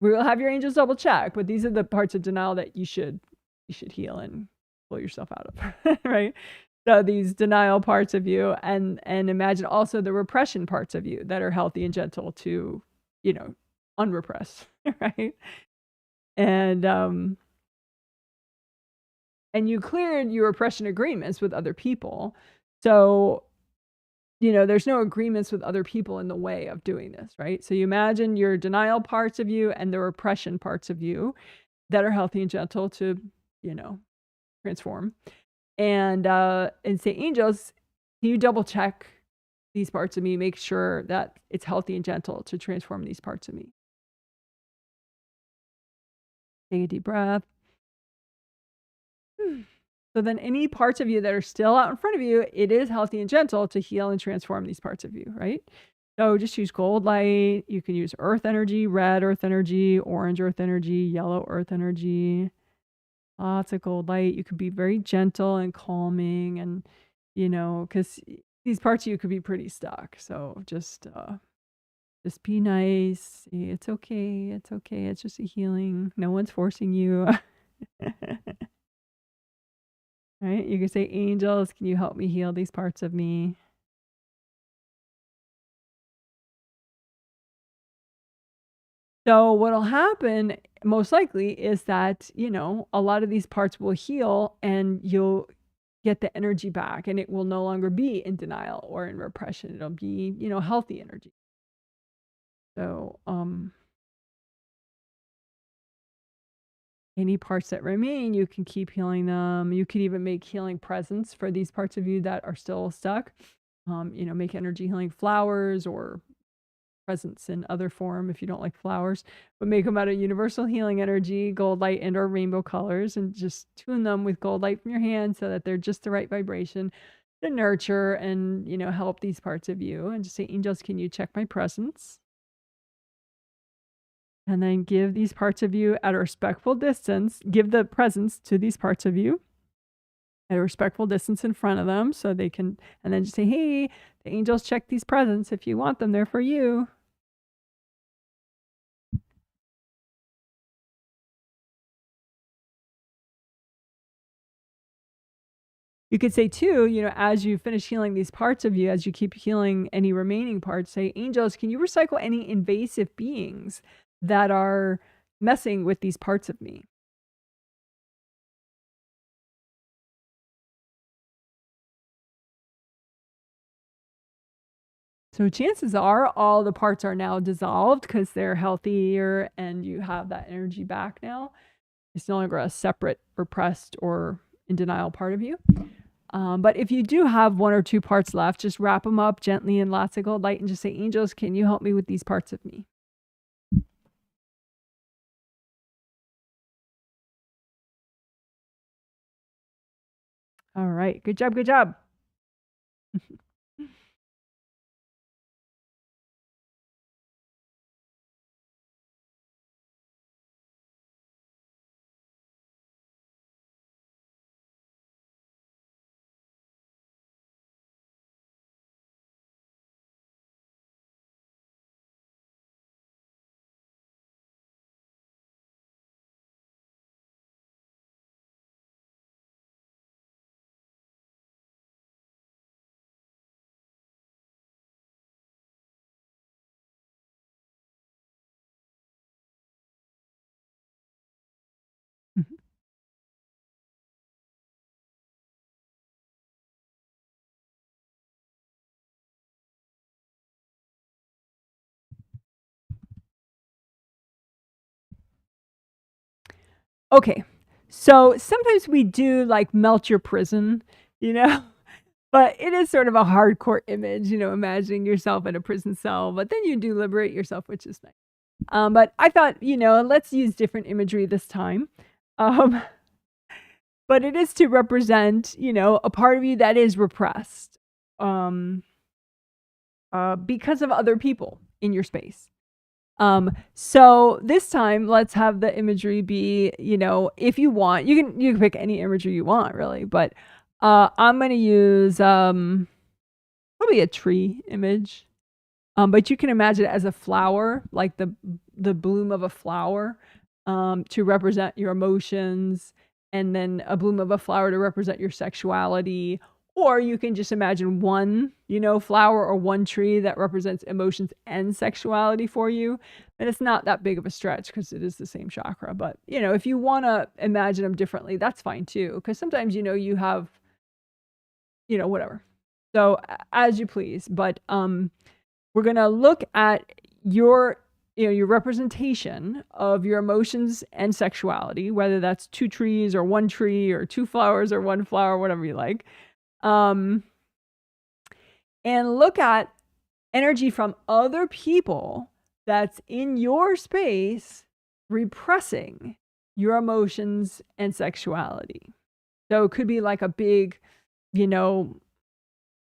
we will have your angels double check, but these are the parts of denial that you should heal and pull yourself out of, right? So these denial parts of you, and imagine also the repression parts of you that are healthy and gentle to, unrepress, right? And you cleared your repression agreements with other people. So, there's no agreements with other people in the way of doing this, right? So you imagine your denial parts of you and the repression parts of you that are healthy and gentle to, transform. And say, angels, can you double check these parts of me? Make sure that it's healthy and gentle to transform these parts of me. Take a deep breath. So then any parts of you that are still out in front of you, it is healthy and gentle to heal and transform these parts of you, right? So just use gold light. You can use earth energy, red earth energy, orange earth energy, yellow earth energy. Lots of gold light. You could be very gentle and calming, and because these parts of you could be pretty stuck. So just be nice. It's okay. It's okay. It's just a healing. No one's forcing you. Right? You can say, angels, can you help me heal these parts of me? So what'll happen most likely is that, a lot of these parts will heal and you'll get the energy back, and it will no longer be in denial or in repression. It'll be, healthy energy. So, any parts that remain, you can keep healing them. You could even make healing presents for these parts of you that are still stuck. Make energy healing flowers or presents in other form if you don't like flowers, but make them out of universal healing energy, gold light and or rainbow colors, and just tune them with gold light from your hand so that they're just the right vibration to nurture and, help these parts of you. And just say, angels, can you check my presence? And then give these parts of you at a respectful distance, give the presents to these parts of you at a respectful distance in front of them so they can, and then just say, hey, the angels check these presents. If you want them, they're for you. You could say too, as you finish healing these parts of you, as you keep healing any remaining parts, say, angels, can you recycle any invasive beings that are messing with these parts of me? So chances are all the parts are now dissolved because they're healthier and you have that energy back now. It's no longer a separate, repressed, or in denial part of you. But if you do have one or two parts left, just wrap them up gently in lots of gold light and just say, angels, can you help me with these parts of me? All right. Good job. Good job. Okay. So sometimes we do like melt your prison, you know? But it is sort of a hardcore image, imagining yourself in a prison cell, but then you do liberate yourself, which is nice. But I thought, let's use different imagery this time. Um, but it is to represent, a part of you that is repressed because of other people in your space. So this time, let's have the imagery be, if you want, you can pick any imagery you want, really. But I'm going to use probably a tree image. But you can imagine it as a flower, like the bloom of a flower, to represent your emotions, and then a bloom of a flower to represent your sexuality. Or you can just imagine one, flower or one tree that represents emotions and sexuality for you. And it's not that big of a stretch because it is the same chakra. But, if you want to imagine them differently, that's fine too. Because sometimes, you have, whatever. So as you please. But we're going to look at your representation of your emotions and sexuality, whether that's two trees or one tree or two flowers or one flower, whatever you like. And look at energy from other people that's in your space repressing your emotions and sexuality. So it could be like a big, you know,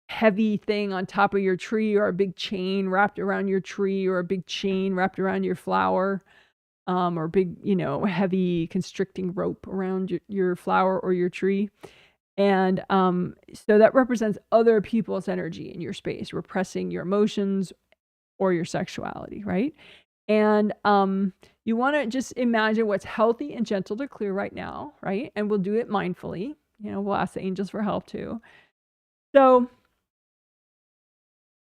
heavy thing on top of your tree, or a big chain wrapped around your tree, or a big chain wrapped around your flower, or big, heavy constricting rope around your flower or your tree. And so that represents other people's energy in your space, repressing your emotions or your sexuality, right? And you want to just imagine what's healthy and gentle to clear right now, right? And we'll do it mindfully. We'll ask the angels for help too. So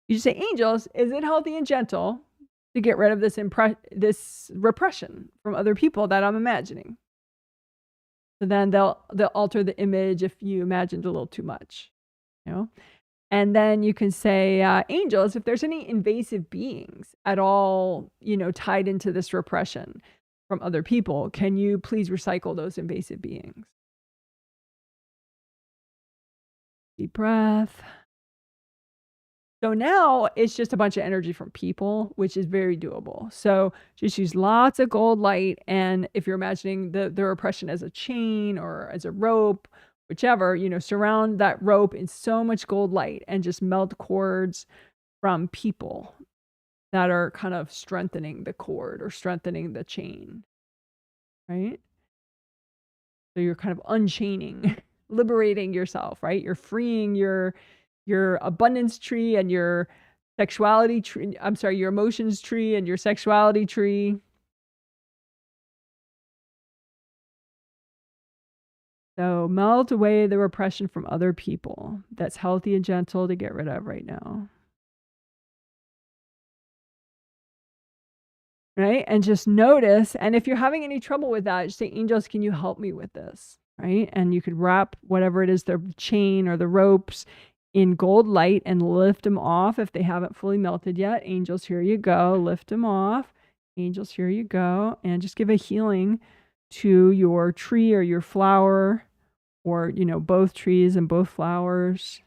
you just say, angels, is it healthy and gentle to get rid of this repression from other people that I'm imagining? So then they'll alter the image if you imagined a little too much, And then you can say, angels, if there's any invasive beings at all, tied into this repression from other people, can you please recycle those invasive beings? Deep breath. So now it's just a bunch of energy from people, which is very doable. So just use lots of gold light. And if you're imagining the repression as a chain or as a rope, whichever, surround that rope in so much gold light and just melt cords from people that are kind of strengthening the cord or strengthening the chain, right? So you're kind of unchaining, liberating yourself, right? You're freeing your abundance tree and your sexuality tree. I'm sorry, your emotions tree and your sexuality tree. So melt away the repression from other people. That's healthy and gentle to get rid of right now. Right? And just notice. And if you're having any trouble with that, just say, angels, can you help me with this? Right? And you could wrap whatever it is, the chain or the ropes, in gold light and lift them off if they haven't fully melted yet. Angels, here you go. Lift them off. Angels, here you go. And just give a healing to your tree or your flower, or, both trees and both flowers.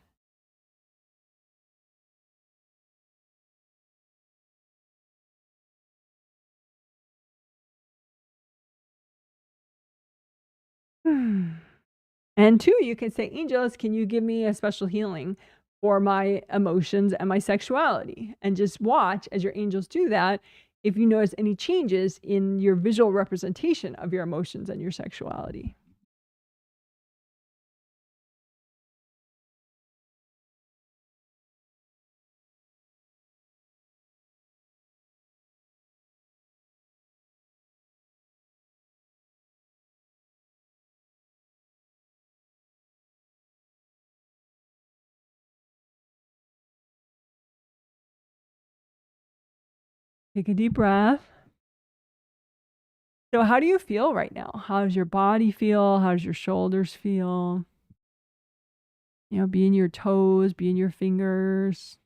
And two, you can say, angels, can you give me a special healing for my emotions and my sexuality? And just watch as your angels do that if you notice any changes in your visual representation of your emotions and your sexuality. Take a deep breath. So how do you feel right now? How does your body feel? How does your shoulders feel? Be in your toes, be in your fingers.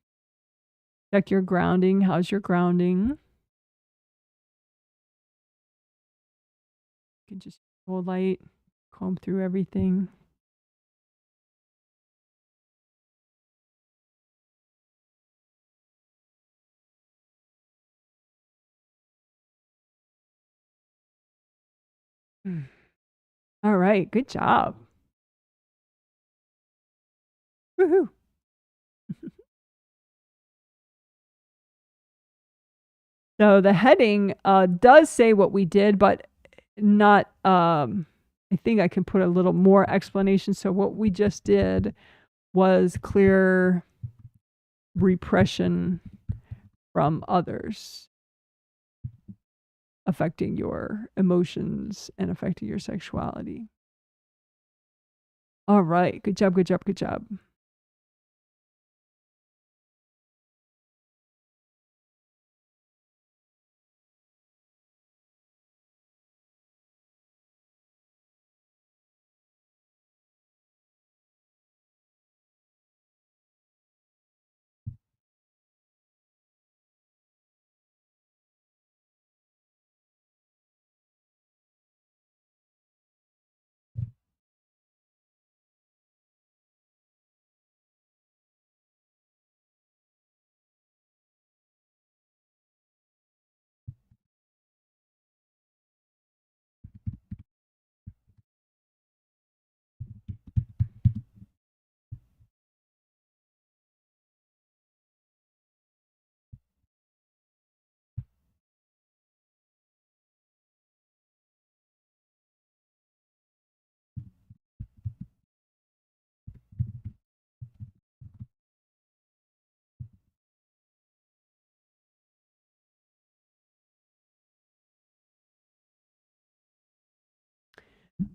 Check your grounding. How's your grounding? You can just hold light, comb through everything. All right, good job. Woohoo. So the heading does say what we did, but not, I think I can put a little more explanation. So what we just did was clear repression from others affecting your emotions and affecting your sexuality. All right. Good job, good job, good job.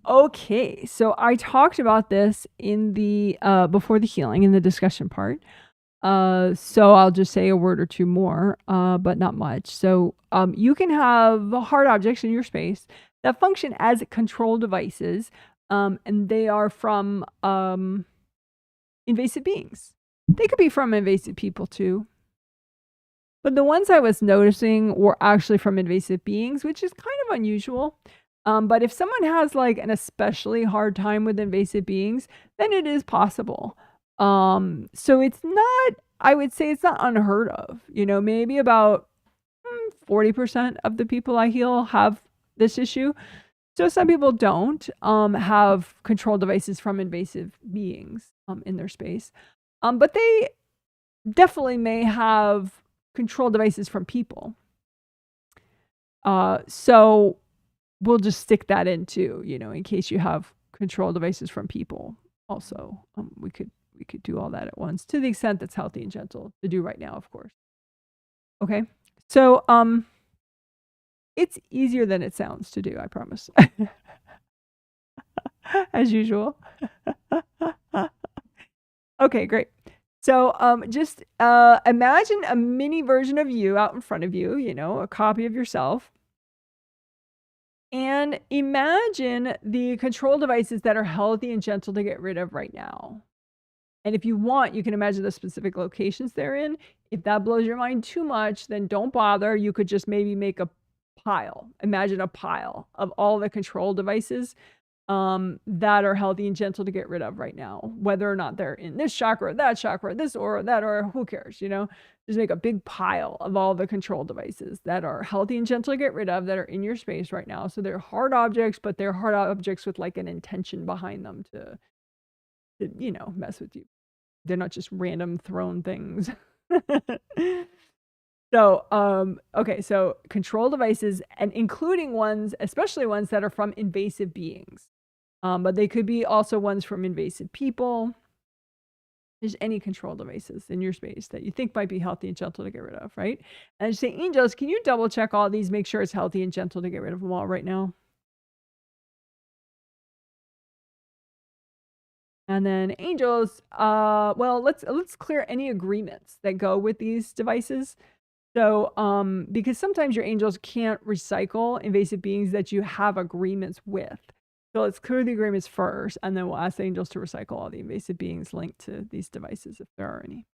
Okay, so I talked about this in the before the healing in the discussion part. So I'll just say a word or two more, but not much. So you can have hard objects in your space that function as control devices, and they are from invasive beings. They could be from invasive people too. But the ones I was noticing were actually from invasive beings, which is kind of unusual. But if someone has like an especially hard time with invasive beings, then it is possible. So it's not, I would say it's not unheard of. You know, maybe about 40% of the people I heal have this issue. So some people don't have control devices from invasive beings in their space. But they definitely may have control devices from people. So we'll just stick that in too, you know, in case you have control devices from people. Also, we could do all that at once to the extent that's healthy and gentle to do right now, of course. Okay, so it's easier than it sounds to do, I promise. As usual. Okay, great. So just imagine a mini version of you out in front of you, you know, a copy of yourself. And imagine the control devices that are healthy and gentle to get rid of right now. And if you want, you can imagine the specific locations they're in. If that blows your mind too much, then don't bother. You could just maybe make a pile. Imagine a pile of all the control devices that are healthy and gentle to get rid of right now, whether or not they're in this chakra, that chakra, this aura, that aura, who cares, you know? Just make a big pile of all the control devices that are healthy and gentle to get rid of that are in your space right now. So they're hard objects, but they're hard objects with like an intention behind them to you know, mess with you. They're not just random thrown things. So, okay, so control devices and including ones, especially ones that are from invasive beings. But they could be also ones from invasive people. There's any control devices in your space that you think might be healthy and gentle to get rid of, right? And I say, angels, can you double check all these, make sure it's healthy and gentle to get rid of them all right now? And then angels, well, let's clear any agreements that go with these devices. So, because sometimes your angels can't recycle invasive beings that you have agreements with. So let's clear the agreements first, and then we'll ask the angels to recycle all the invasive beings linked to these devices, if there are any.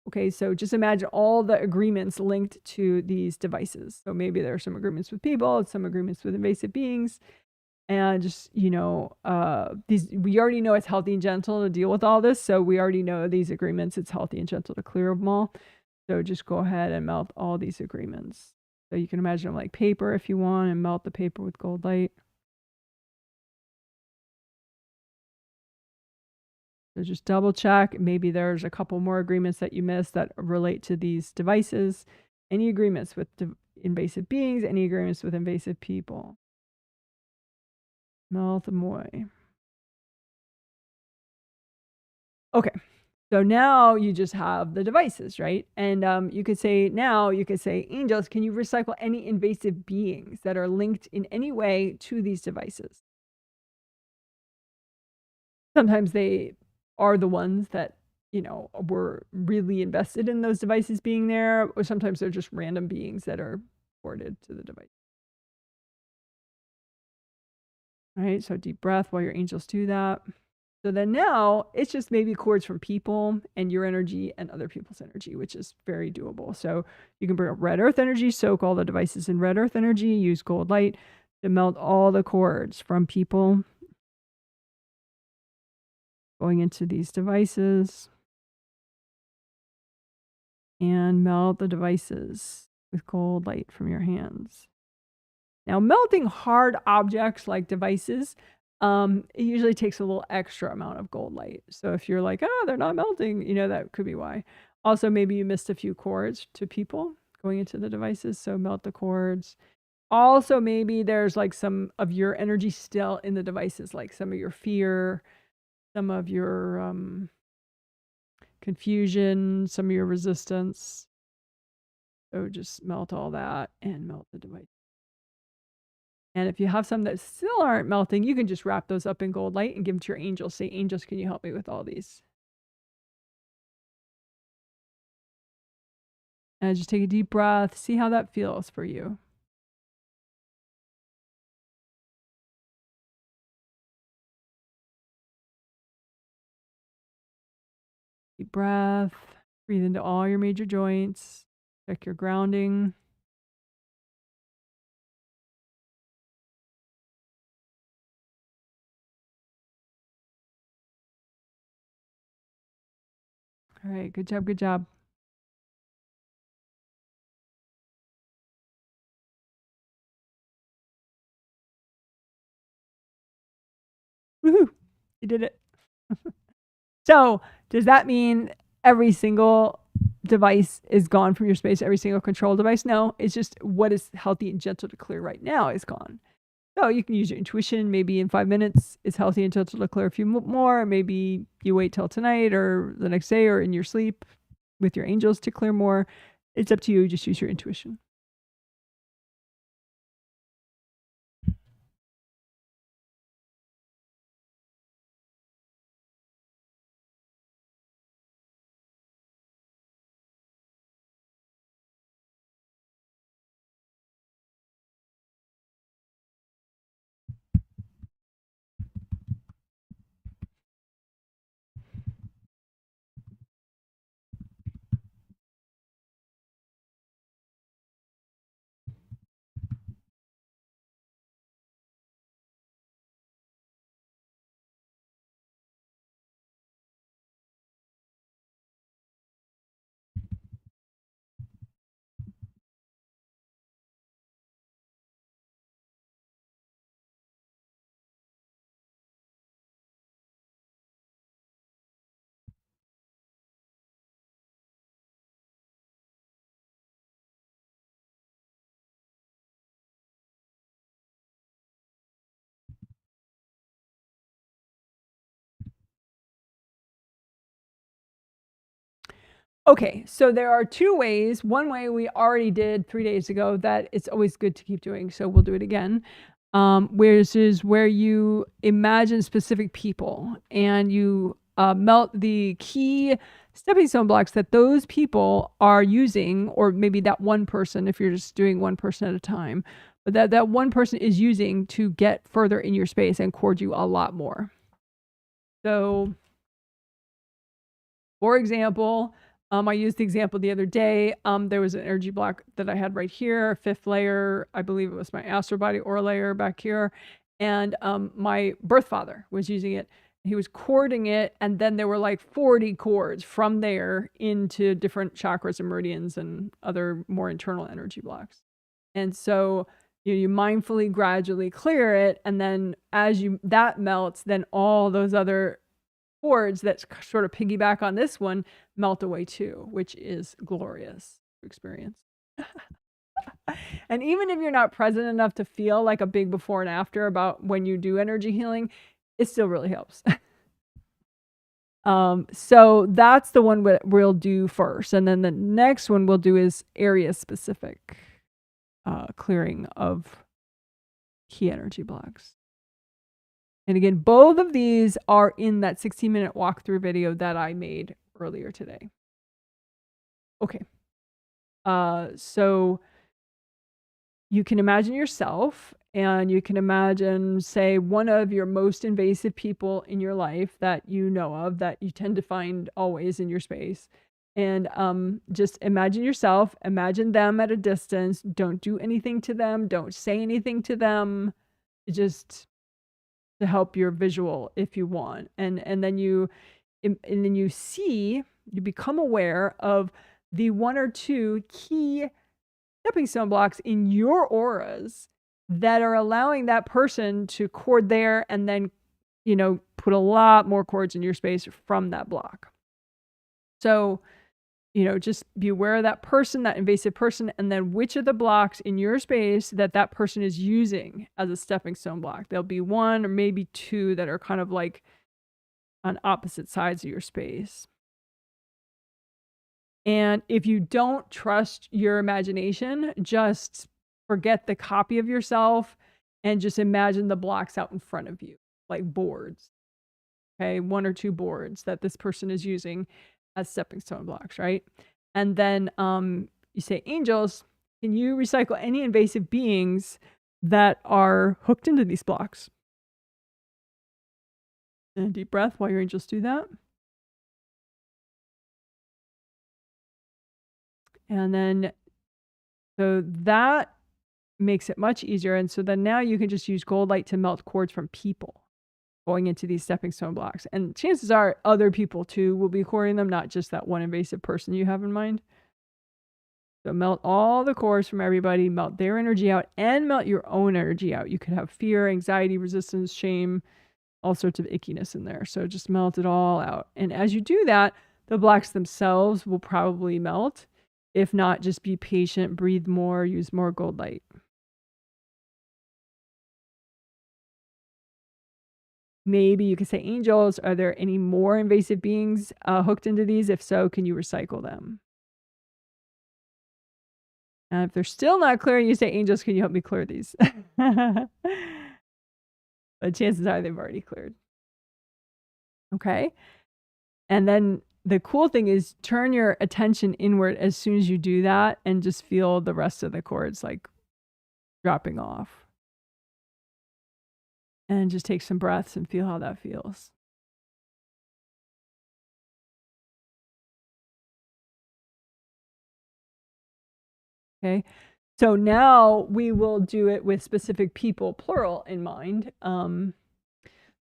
Okay, so just imagine all the agreements linked to these devices. So maybe there are some agreements with people, some agreements with invasive beings, and just, you know, these, we already know it's healthy and gentle to deal with all this. So we already know these agreements, it's healthy and gentle to clear them all. So just go ahead and melt all these agreements. So you can imagine them like paper if you want, and melt the paper with gold light. So just double check. Maybe there's a couple more agreements that you missed that relate to these devices. Any agreements with invasive beings, any agreements with invasive people. Melt them away. Okay. So now you just have the devices, right? And you could say, angels, can you recycle any invasive beings that are linked in any way to these devices? Sometimes they are the ones that, you know, were really invested in those devices being there, or sometimes they're just random beings that are ported to the device. All right, so deep breath while your angels do that. So then now it's just maybe cords from people and your energy and other people's energy, which is very doable. So you can bring up red earth energy, soak all the devices in red earth energy, use gold light to melt all the cords from people going into these devices, and melt the devices with gold light from your hands. Now, melting hard objects like devices, it usually takes a little extra amount of gold light. So if you're like, oh, they're not melting, you know, that could be why. Also, maybe you missed a few cords to people going into the devices, so melt the cords. Also, maybe there's like some of your energy still in the devices, like some of your fear, some of your confusion, some of your resistance. So just melt all that and melt the device. And if you have some that still aren't melting, you can just wrap those up in gold light and give them to your angels. Say, angels, can you help me with all these? And just take a deep breath. See how that feels for you. Deep breath. Breathe into all your major joints. Check your grounding. All right, good job, good job. Woohoo! You did it. So, does that mean every single device is gone from your space? Every single control device? No, it's just what is healthy and gentle to clear right now is gone. So you can use your intuition. Maybe in 5 minutes, it's healthy and gentle to clear a few more. Maybe you wait till tonight or the next day or in your sleep with your angels to clear more. It's up to you. Just use your intuition. Okay, so there are two ways. One way we already did 3 days ago that it's always good to keep doing, so we'll do it again. Whereas is where you imagine specific people and you melt the key stepping stone blocks that those people are using, or maybe that one person, if you're just doing one person at a time, but that one person is using to get further in your space and cord you a lot more. So, for example, I used the example the other day. There was an energy block that I had right here, 5th layer. I believe it was my astral body aura layer back here. And my birth father was using it. He was cording it, and then there were like 40 cords from there into different chakras and meridians and other more internal energy blocks. And so you mindfully, gradually clear it, and then as that melts, then all those other cords that sort of piggyback on this one melt away too, which is glorious experience. And even if you're not present enough to feel like a big before and after about when you do energy healing, it still really helps. So that's the one we'll do first. And then the next one we'll do is area specific clearing of key energy blocks. And again, both of these are in that 16-minute walkthrough video that I made earlier today. Okay. So you can imagine yourself, and you can imagine, say, one of your most invasive people in your life that you know of, that you tend to find always in your space. And just imagine yourself, imagine them at a distance. Don't do anything to them. Don't say anything to them. Just to help your visual if you want. And then you see, you become aware of the 1 or 2 key stepping stone blocks in your auras that are allowing that person to cord there, and then, put a lot more cords in your space from that block. So, just be aware of that person, that invasive person, and then which of the blocks in your space that person is using as a stepping stone block. There'll be 1 or maybe 2 that are kind of like on opposite sides of your space. And if you don't trust your imagination, just forget the copy of yourself and just imagine the blocks out in front of you, like boards. Okay, 1 or 2 boards that this person is using as stepping stone blocks, right? And then you say, angels, can you recycle any invasive beings that are hooked into these blocks? And a deep breath while your angels do that. And then, so that makes it much easier. And so then now you can just use gold light to melt cords from people going into these stepping stone blocks. And chances are other people too will be cording them, not just that one invasive person you have in mind. So melt all the cords from everybody, melt their energy out, and melt your own energy out. You could have fear, anxiety, resistance, shame, all sorts of ickiness in there. So just melt it all out. And as you do that, the blocks themselves will probably melt. If not, just be patient, breathe more, use more gold light. Maybe you could say, angels, are there any more invasive beings hooked into these? If so, can you recycle them? And if they're still not clear, you say, angels, can you help me clear these? But chances are they've already cleared. Okay. And then the cool thing is turn your attention inward as soon as you do that and just feel the rest of the cords like dropping off. And just take some breaths and feel how that feels. Okay. So now we will do it with specific people, plural, in mind.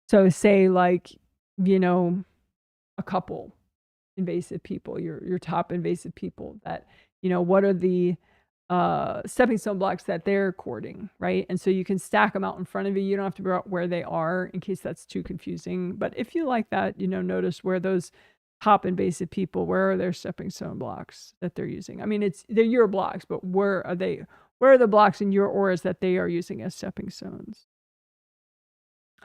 So say like, you know, a couple invasive people, your top invasive people that, you know, what are the stepping stone blocks that they're courting, right? And so you can stack them out in front of you. You don't have to figure out where they are in case that's too confusing. But if you like that, you know, notice where those top invasive people, where are their stepping stone blocks that they're using? I mean, they're your blocks, but where are they? Where are the blocks in your auras that they are using as stepping stones?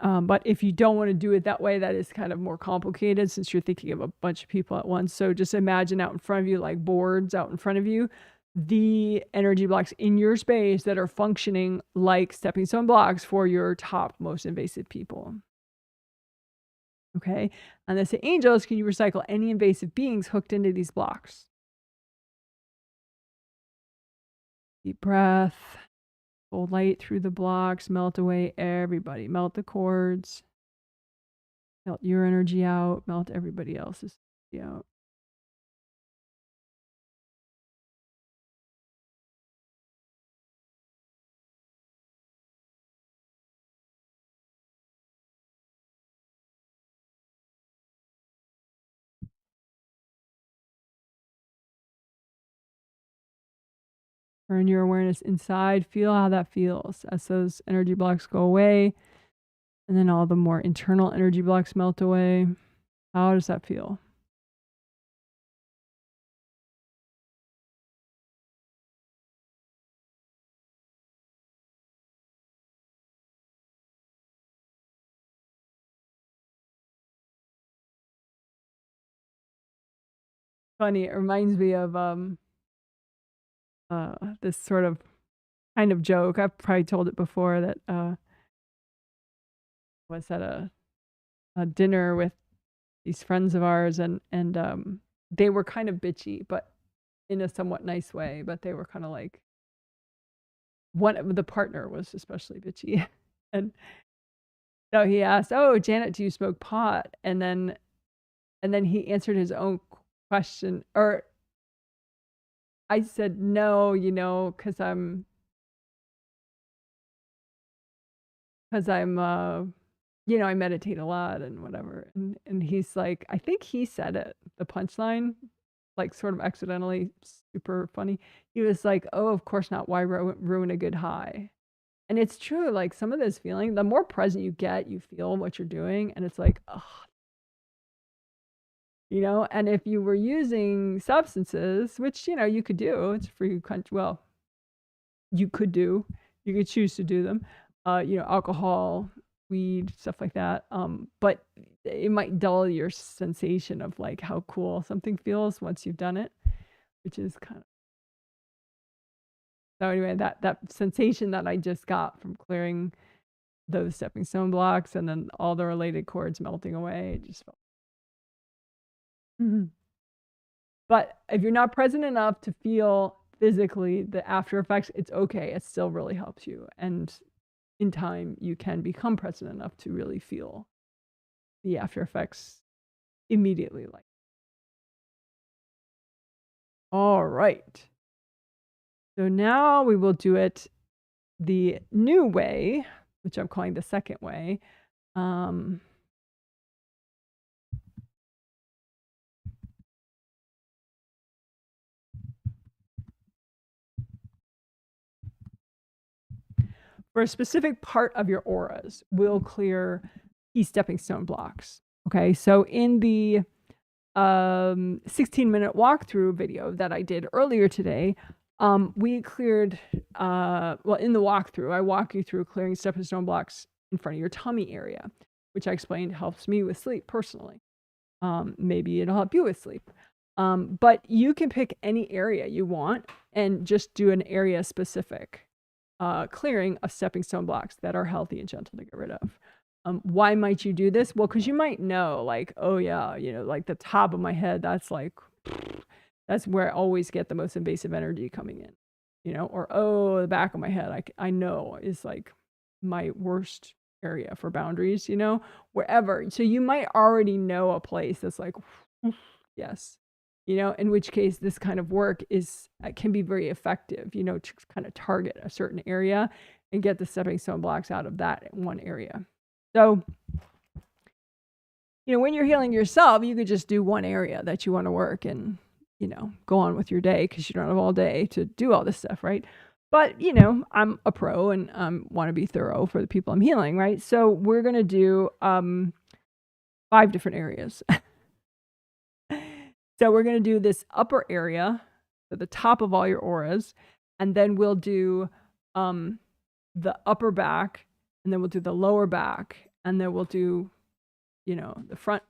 But if you don't want to do it that way, that is kind of more complicated since you're thinking of a bunch of people at once. So just imagine out in front of you, like boards out in front of you, the energy blocks in your space that are functioning like stepping stone blocks for your top most invasive people. Okay. And then say, angels, can you recycle any invasive beings hooked into these blocks? Deep breath. Gold light through the blocks, melt away everybody. Melt the cords. Melt your energy out. Melt everybody else's energy out. Turn your awareness inside. Feel how that feels as those energy blocks go away. And then all the more internal energy blocks melt away. How does that feel? Funny. It reminds me of this sort of kind of joke. I've probably told it before that was at a dinner with these friends of ours, and they were kind of bitchy, but in a somewhat nice way. But they were kind of like, the partner was especially bitchy, and so he asked, "Oh, Janet, do you smoke pot?" And then he answered his own question, or I said, "No, you know, because I'm you know, I meditate a lot and whatever." And he's like, I think he said it, the punchline, like sort of accidentally, super funny. He was like, "Oh, of course not. Why ruin a good high?" And it's true. Like some of this feeling, the more present you get, you feel what you're doing, and it's like, oh, you know. And if you were using substances, which you know you could do, it's free country. Well, you could choose to do them. You know, alcohol, weed, stuff like that. But it might dull your sensation of like how cool something feels once you've done it, which is kind of So anyway, that sensation that I just got from clearing those stepping stone blocks and then all the related chords melting away, it just felt. But if you're not present enough to feel physically the after effects, it's okay. It still really helps you. And in time, you can become present enough to really feel the after effects immediately. Like, all right. So now we will do it the new way, which I'm calling the second way. For a specific part of your auras, we'll clear key stepping stone blocks. Okay, so in the 16-minute walkthrough video that I did earlier today, we cleared, well, in the walkthrough, I walk you through clearing stepping stone blocks in front of your tummy area, which I explained helps me with sleep personally. Maybe it'll help you with sleep. But you can pick any area you want and just do an area specific clearing of stepping stone blocks that are healthy and gentle to get rid of. Why might you do this? Well, because you might know, like, oh yeah, you know, like the top of my head, that's like, that's where I always get the most invasive energy coming in, you know, or oh, the back of my head, I know is like my worst area for boundaries, you know, wherever. So you might already know a place that's like, yes, you know, in which case this kind of work is can be very effective, you know, to kind of target a certain area and get the stepping stone blocks out of that one area. So, you know, when you're healing yourself, you could just do one area that you want to work and, you know, go on with your day because you don't have all day to do all this stuff, right? But, you know, I'm a pro and want to be thorough for the people I'm healing, right? So we're going to do 5 different areas. So we're going to do this upper area, so the top of all your auras, and then we'll do the upper back, and then we'll do the lower back, and then we'll do, you know, the front,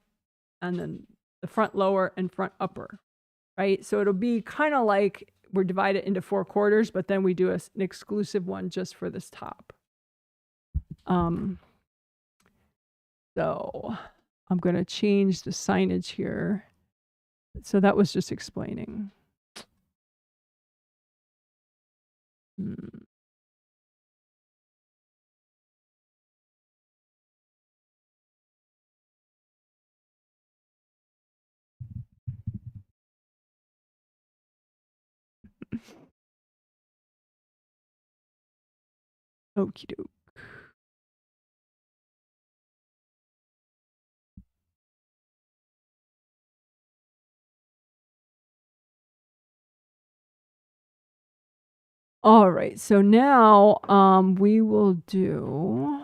and then the front lower and front upper, right? So it'll be kind of like we're divided into 4 quarters, but then we do an exclusive one just for this top. So I'm going to change the signage here. So that was just explaining. Okie doke. All right, so now we will do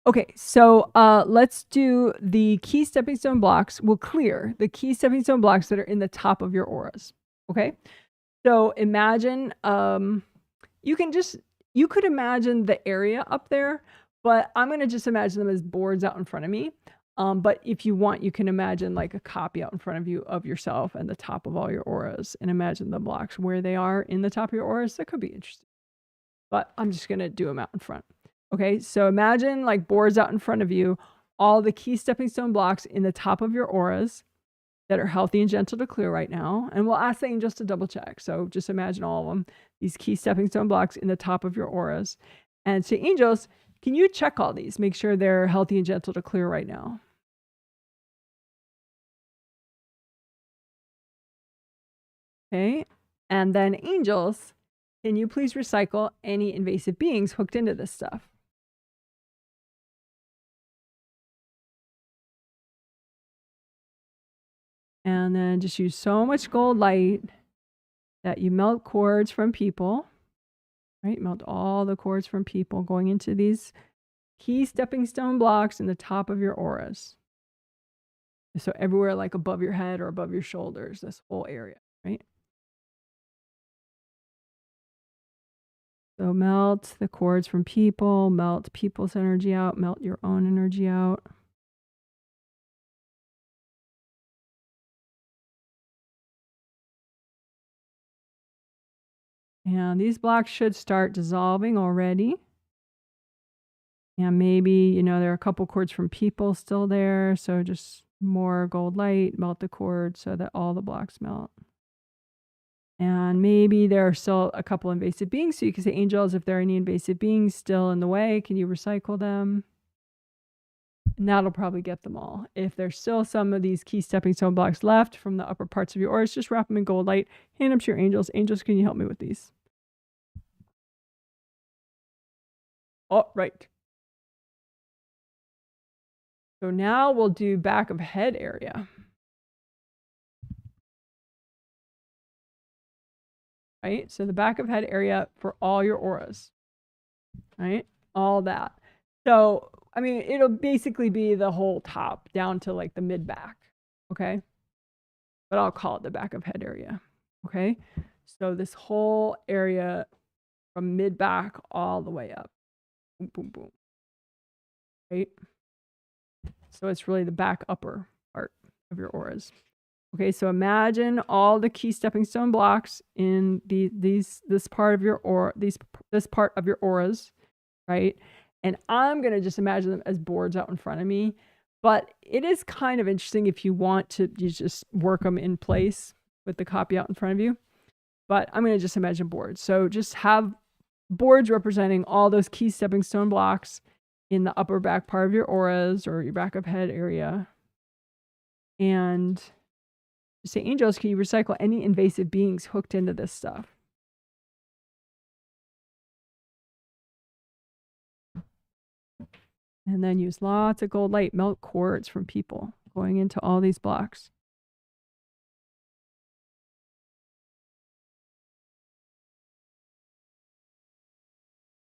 okay, so let's do the key stepping stone blocks. We'll clear the key stepping stone blocks that are in the top of your auras. Okay, so imagine you could imagine the area up there, but I'm gonna just imagine them as boards out in front of me. But if you want, you can imagine like a copy out in front of you of yourself and the top of all your auras, and imagine the blocks where they are in the top of your auras. That could be interesting. But I'm just gonna do them out in front. Okay, so imagine like boards out in front of you, all the key stepping stone blocks in the top of your auras that are healthy and gentle to clear right now. And we'll ask the angels to double check. So just imagine all of them, these key stepping stone blocks in the top of your auras. And say, angels, can you check all these? Make sure they're healthy and gentle to clear right now. Okay, and then angels, can you please recycle any invasive beings hooked into this stuff? And then just use so much gold light that you melt cords from people. right? Melt all the cords from people going into these key stepping stone blocks in the top of your auras. So everywhere like above your head or above your shoulders, this whole area, right? So melt the cords from people, melt people's energy out, melt your own energy out. And these blocks should start dissolving already. And maybe, you know, there are a couple cords from people still there. So just more gold light, melt the cord so that all the blocks melt. And maybe there are still a couple invasive beings. So you can say, angels, if there are any invasive beings still in the way, can you recycle them? And that'll probably get them all. If there's still some of these key stepping stone blocks left from the upper parts of your auras, just wrap them in gold light, hand them to your angels. Angels, can you help me with these? Oh, right. So now we'll do back of head area. Right? So the back of head area for all your auras. Right? All that. So, I mean, it'll basically be the whole top down to like the mid back. Okay? But I'll call it the back of head area. Okay? So this whole area from mid back all the way up. Boom, boom, boom. Right? So it's really the back upper part of your auras. Okay, so imagine all the key stepping stone blocks in this part of your aura, this part of your auras, right? And I'm gonna just imagine them as boards out in front of me. But it is kind of interesting if you want to you just work them in place with the copy out in front of you. But I'm gonna just imagine boards. So just have boards representing all those key stepping stone blocks in the upper back part of your auras or your back of head area. And say, angels, can you recycle any invasive beings hooked into this stuff? And then use lots of gold light, melt cords from people going into all these blocks.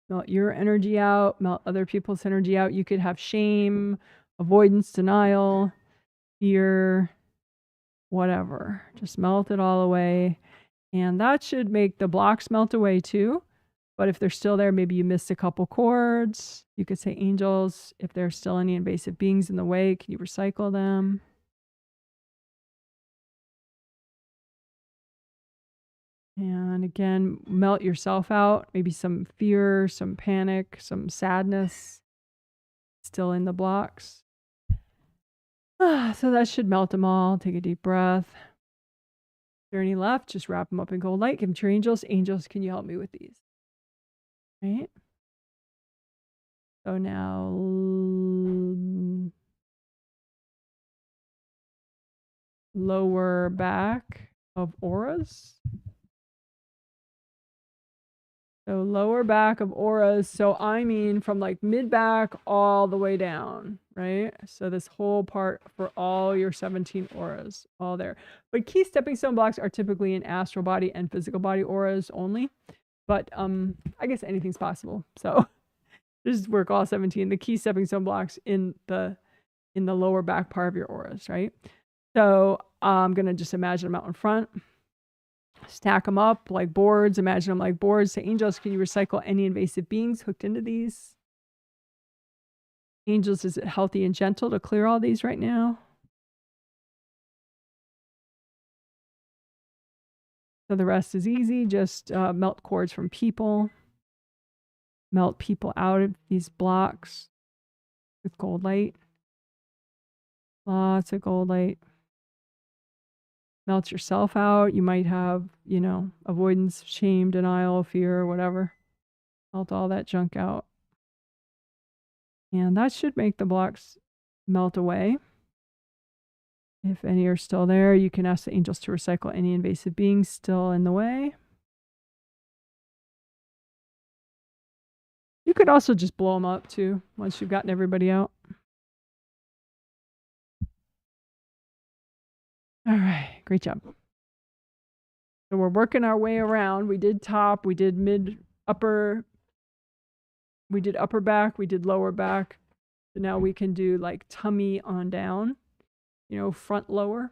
Melt your energy out, melt other people's energy out. You could have shame, avoidance, denial, fear, whatever. Just melt it all away. And that should make the blocks melt away too. But if they're still there, maybe you missed a couple cords. You could say, angels, if there's still any invasive beings in the way, can you recycle them? And again, melt yourself out. Maybe some fear, some panic, some sadness still in the blocks. So that should melt them all. Take a deep breath. If there are any left, just wrap them up in gold light. Give them to your angels. Angels, can you help me with these? Right? So now lower back of auras. So lower back of auras. So I mean from like mid back all the way down, right? So this whole part for all your 17 auras, all there. But key stepping stone blocks are typically in astral body and physical body auras only. But I guess anything's possible. So just work all 17. The key stepping stone blocks in the lower back part of your auras, right? So I'm gonna just imagine them out in front. Stack them up like boards. Imagine them like boards. Say, angels, can you recycle any invasive beings hooked into these? Angels, is it healthy and gentle to clear all these right now? So the rest is easy. Just melt cords from people. Melt people out of these blocks with gold light. Lots of gold light. Melt yourself out. You might have, you know, avoidance, shame, denial, fear, whatever. Melt all that junk out. And that should make the blocks melt away. If any are still there, you can ask the angels to recycle any invasive beings still in the way. You could also just blow them up too, once you've gotten everybody out. All right, great job. So we're working our way around. We did top, we did mid upper back, we did lower back. So now we can do like tummy on down, front lower.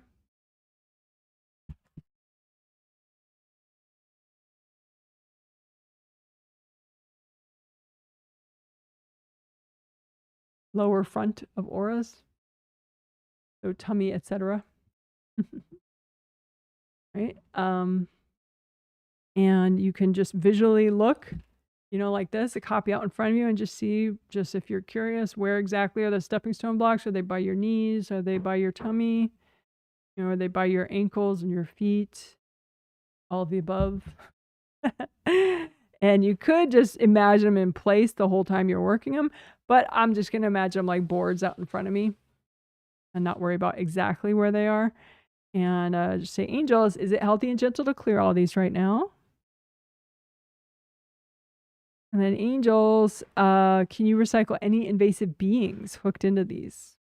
Lower front of auras. So tummy, etc. Right? And you can just visually look, like this, a copy out in front of you, and just see, just if you're curious, where exactly are the stepping stone blocks? Are they by your knees? Are they by your tummy? Are they by your ankles and your feet? All of the above. And you could just imagine them in place the whole time you're working them, but I'm just going to imagine them like boards out in front of me and not worry about exactly where they are. And just say, angels, is it healthy and gentle to clear all these right now? And then angels, can you recycle any invasive beings hooked into these?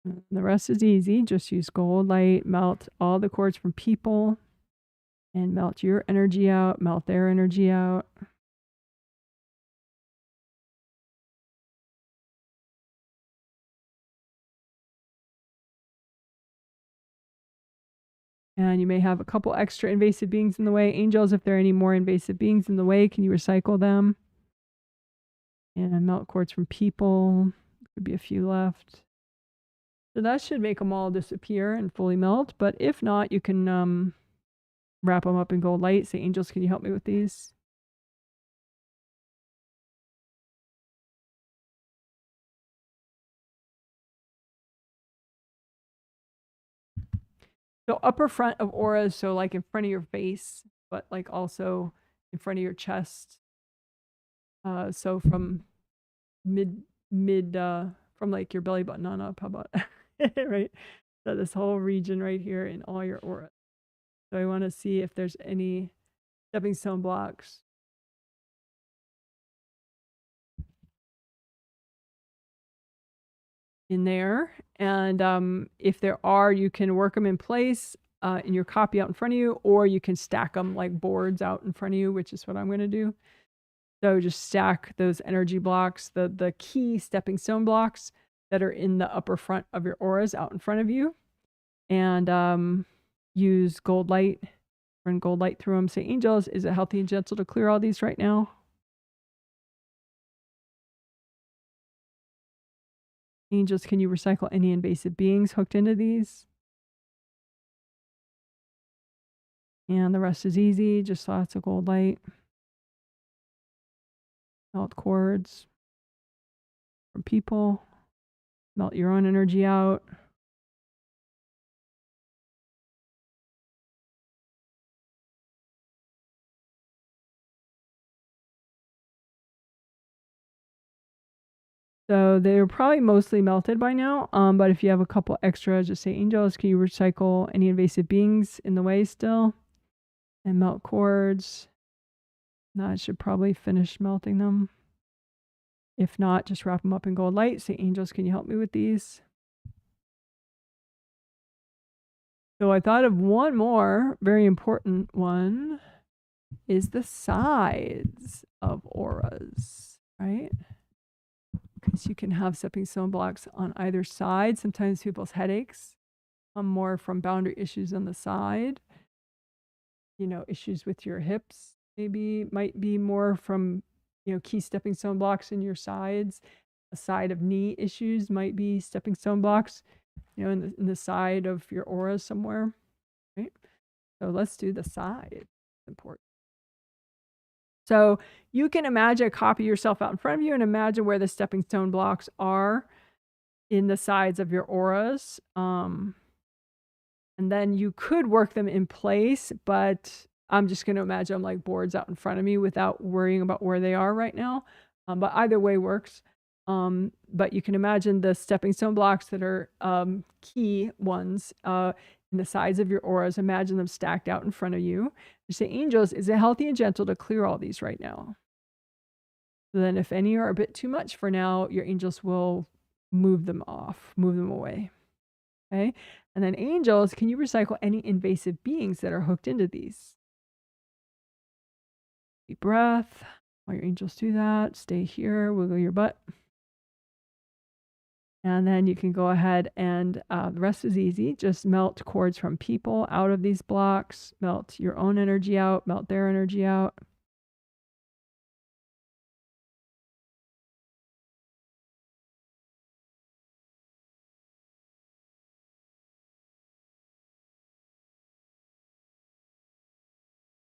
And the rest is easy. Just use gold light, melt all the cords from people, and melt your energy out, melt their energy out. And you may have a couple extra invasive beings in the way. Angels, if there are any more invasive beings in the way, can you recycle them? And melt cords from people. Could be a few left. So that should make them all disappear and fully melt. But if not, you can wrap them up in gold light. Say, angels, can you help me with these? So upper front of auras, so like in front of your face, but like also in front of your chest. So from from like your belly button on up, how about right? So this whole region right here in all your aura. So I want to see if there's any stepping stone blocks. In there. And if there are, you can work them in place in your copy out in front of you, or you can stack them like boards out in front of you, which is what I'm going to do. So just stack those energy blocks, the key stepping stone blocks that are in the upper front of your auras out in front of you, and use gold light, run gold light through them. Say, angels, is it healthy and gentle to clear all these right now? Angels, can you recycle any invasive beings hooked into these? And the rest is easy, just lots of gold light. Melt cords from people. Melt your own energy out. So they're probably mostly melted by now. But if you have a couple extra, just say, angels, can you recycle any invasive beings in the way still? And melt cords. That should probably finish melting them. If not, just wrap them up in gold light. Say, angels, can you help me with these? So I thought of one more very important one, is the sides of auras, right? Because you can have stepping stone blocks on either side. Sometimes people's headaches come more from boundary issues on the side. Issues with your hips maybe might be more from, key stepping stone blocks in your sides. A side of knee issues might be stepping stone blocks, in the side of your aura somewhere, right? So let's do the side. It's important. So you can imagine, copy yourself out in front of you and imagine where the stepping stone blocks are in the sides of your auras. And then you could work them in place, but I'm just going to imagine them like boards out in front of me without worrying about where they are right now. But either way works. But you can imagine the stepping stone blocks that are key ones in the sides of your auras. Imagine them stacked out in front of you. You say, angels, is it healthy and gentle to clear all these right now? So then if any are a bit too much for now, your angels will move them off, move them away. Okay. And then angels, can you recycle any invasive beings that are hooked into these? Deep breath. While your angels do that, stay here, wiggle your butt. And then you can go ahead and the rest is easy. Just melt cords from people out of these blocks, melt your own energy out, melt their energy out.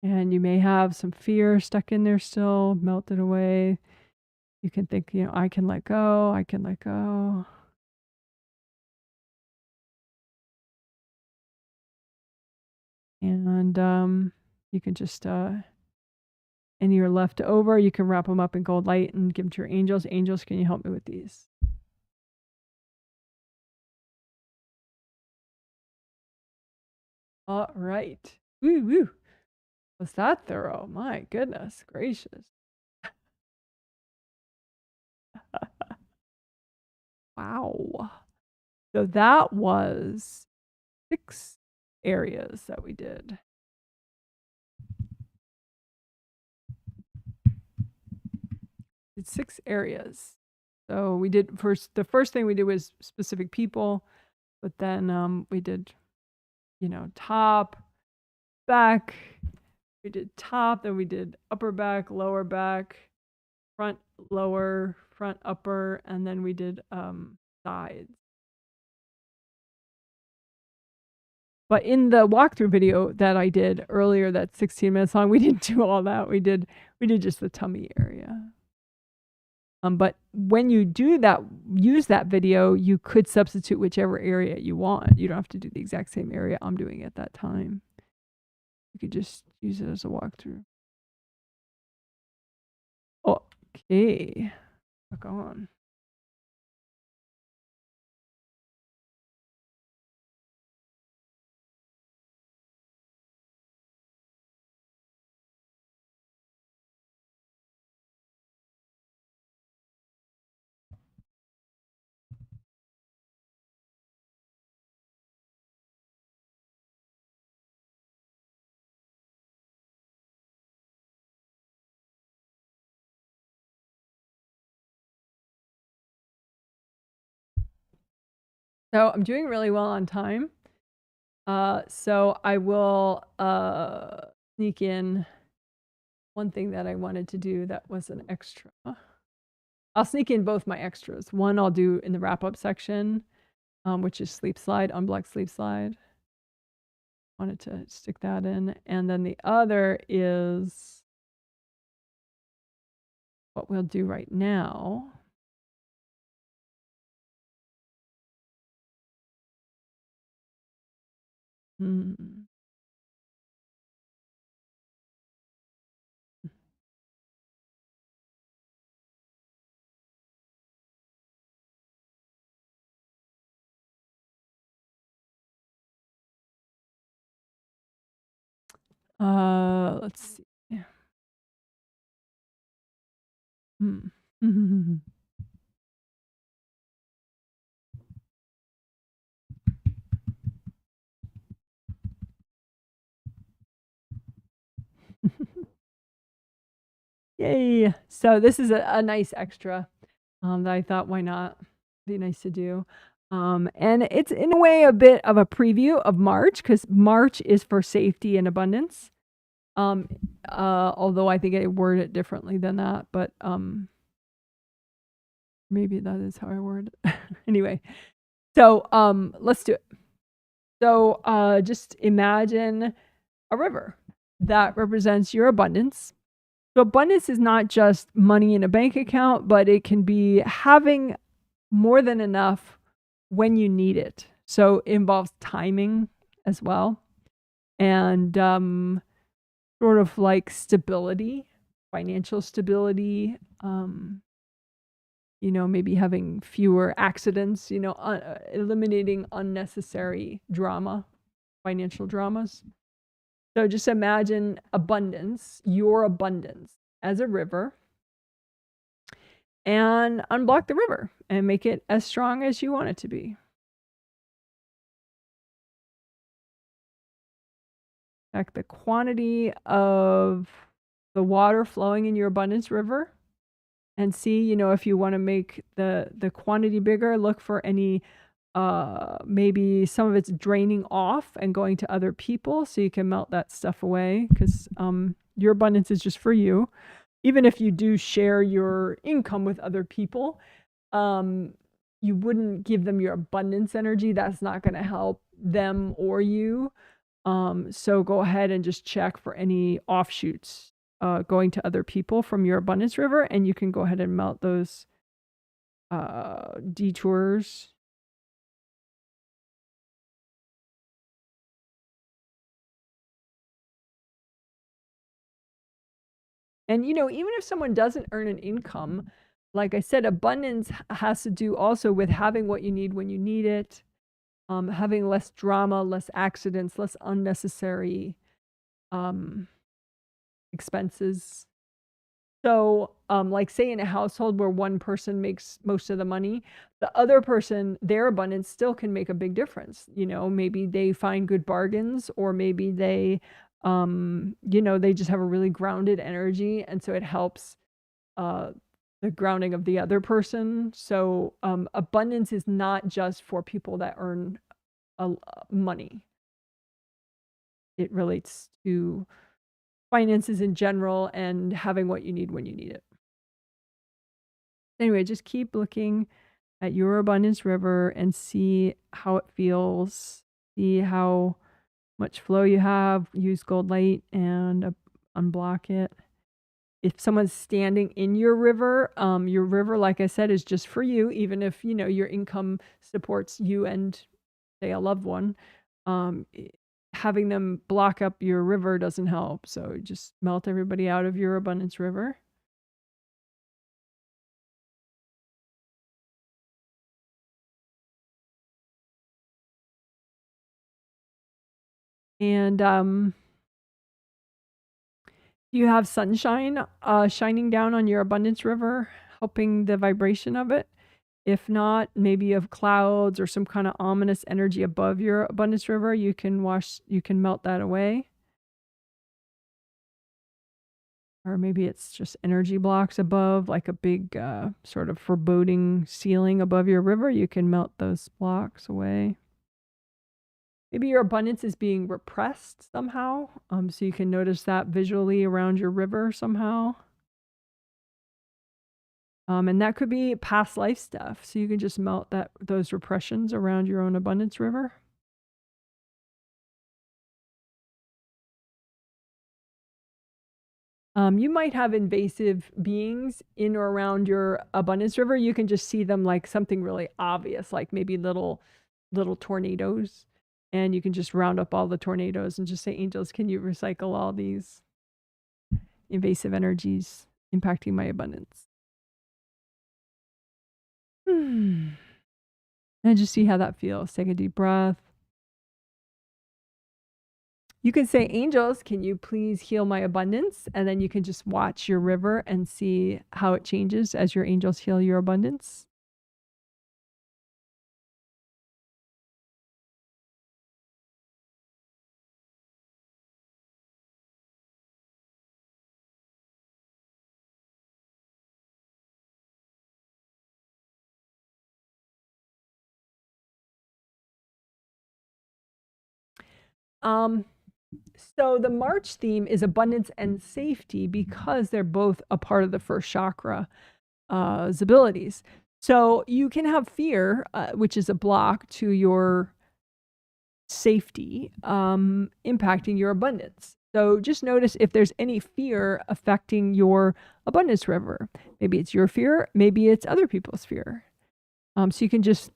And you may have some fear stuck in there still, melt it away. You can think, you know, I can let go, I can let go. And you can just, any are left over, you can wrap them up in gold light and give them to your angels. Angels, can you help me with these? All right. Woo woo. Was that thorough? My goodness gracious. Wow. So that was 6 areas that we did. It's 6 areas. So we did the first thing we did was specific people, but then we did, you know, top, back. We did top, then we did upper back, lower back, front, lower, front, upper, and then we did sides. But in the walkthrough video that I did earlier, that 16 minutes long, we didn't do all that. We did just the tummy area. But when you do that, use that video, you could substitute whichever area you want. You don't have to do the exact same area I'm doing at that time. You could just use it as a walkthrough. Okay, back on. So I'm doing really well on time. So I will sneak in one thing that I wanted to do that was an extra. I'll sneak in both my extras. One I'll do in the wrap-up section, which is sleep slide, unblock sleep slide. Wanted to stick that in. And then the other is what we'll do right now. Let's see. Yay. So this is a nice extra that I thought, why not? Be nice to do. And it's in a way a bit of a preview of March, because March is for safety and abundance. Although I think I word it differently than that, but maybe that is how I word it. Anyway, so let's do it. So just imagine a river that represents your abundance. So abundance is not just money in a bank account, but it can be having more than enough when you need it. So it involves timing as well, and sort of like stability, financial stability, you know, maybe having fewer accidents, you know, eliminating unnecessary drama, financial dramas. So just imagine abundance, your abundance, as a river, and unblock the river and make it as strong as you want it to be. Check the quantity of the water flowing in your abundance river and see, you know, if you want to make the quantity bigger, look for any maybe some of it's draining off and going to other people so you can melt that stuff away, because your abundance is just for you. Even if you do share your income with other people, you wouldn't give them your abundance energy. That's not going to help them or you. So go ahead and just check for any offshoots going to other people from your abundance river, and you can go ahead and melt those detours. And, you know, even if someone doesn't earn an income, like I said, abundance has to do also with having what you need when you need it, having less drama, less accidents, less unnecessary expenses. So, like say in a household where one person makes most of the money, the other person, their abundance still can make a big difference. You know, maybe they find good bargains, or maybe they, you know, they just have a really grounded energy. And so it helps the grounding of the other person. So, abundance is not just for people that earn money. It relates to finances in general and having what you need when you need it. Anyway, just keep looking at your abundance river and see how it feels. See how much flow you have. Use gold light and unblock it. If someone's standing in your river, like I said, is just for you. Even if, you know, your income supports you and, say, a loved one, having them block up your river doesn't help. So just melt everybody out of your abundance river. And you have sunshine shining down on your abundance river, helping the vibration of it. If not, maybe you have clouds or some kind of ominous energy above your abundance river. You can melt that away. Or maybe it's just energy blocks above, like a big sort of foreboding ceiling above your river. You can melt those blocks away. Maybe your abundance is being repressed somehow. So you can notice that visually around your river somehow. And that could be past life stuff. So you can just melt those repressions around your own abundance river. You might have invasive beings in or around your abundance river. You can just see them like something really obvious, like maybe little tornadoes. And you can just round up all the tornadoes and just say, angels, can you recycle all these invasive energies impacting my abundance? And just see how that feels. Take a deep breath. You can say, angels, can you please heal my abundance? And then you can just watch your river and see how it changes as your angels heal your abundance. So the March theme is abundance and safety because they're both a part of the first chakra abilities. So you can have fear, which is a block to your safety, impacting your abundance. So just notice if there's any fear affecting your abundance river. Maybe it's your fear, maybe it's other people's fear. So you can just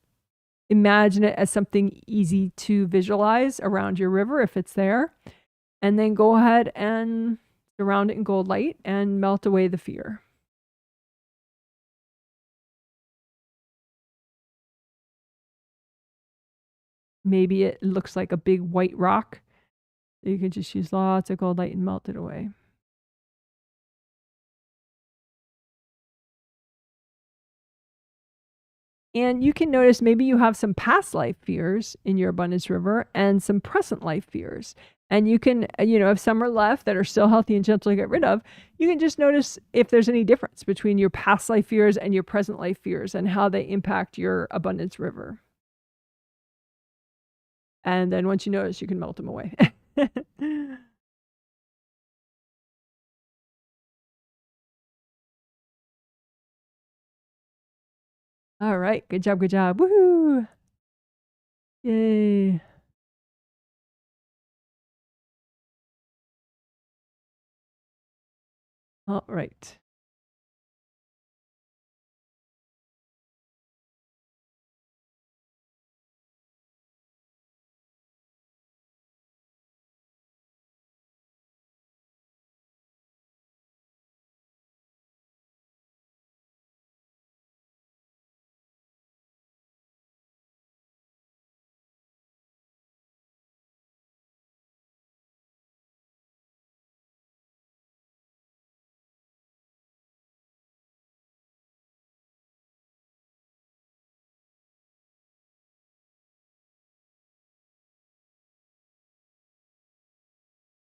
imagine it as something easy to visualize around your river if it's there. And then go ahead and surround it in gold light and melt away the fear. Maybe it looks like a big white rock. You can just use lots of gold light and melt it away. And you can notice maybe you have some past life fears in your abundance river and some present life fears. And you can, if some are left that are still healthy and gentle to get rid of, you can just notice if there's any difference between your past life fears and your present life fears and how they impact your abundance river. And then once you notice, you can melt them away. All right. Good job. Good job. Woohoo. Yay. All right.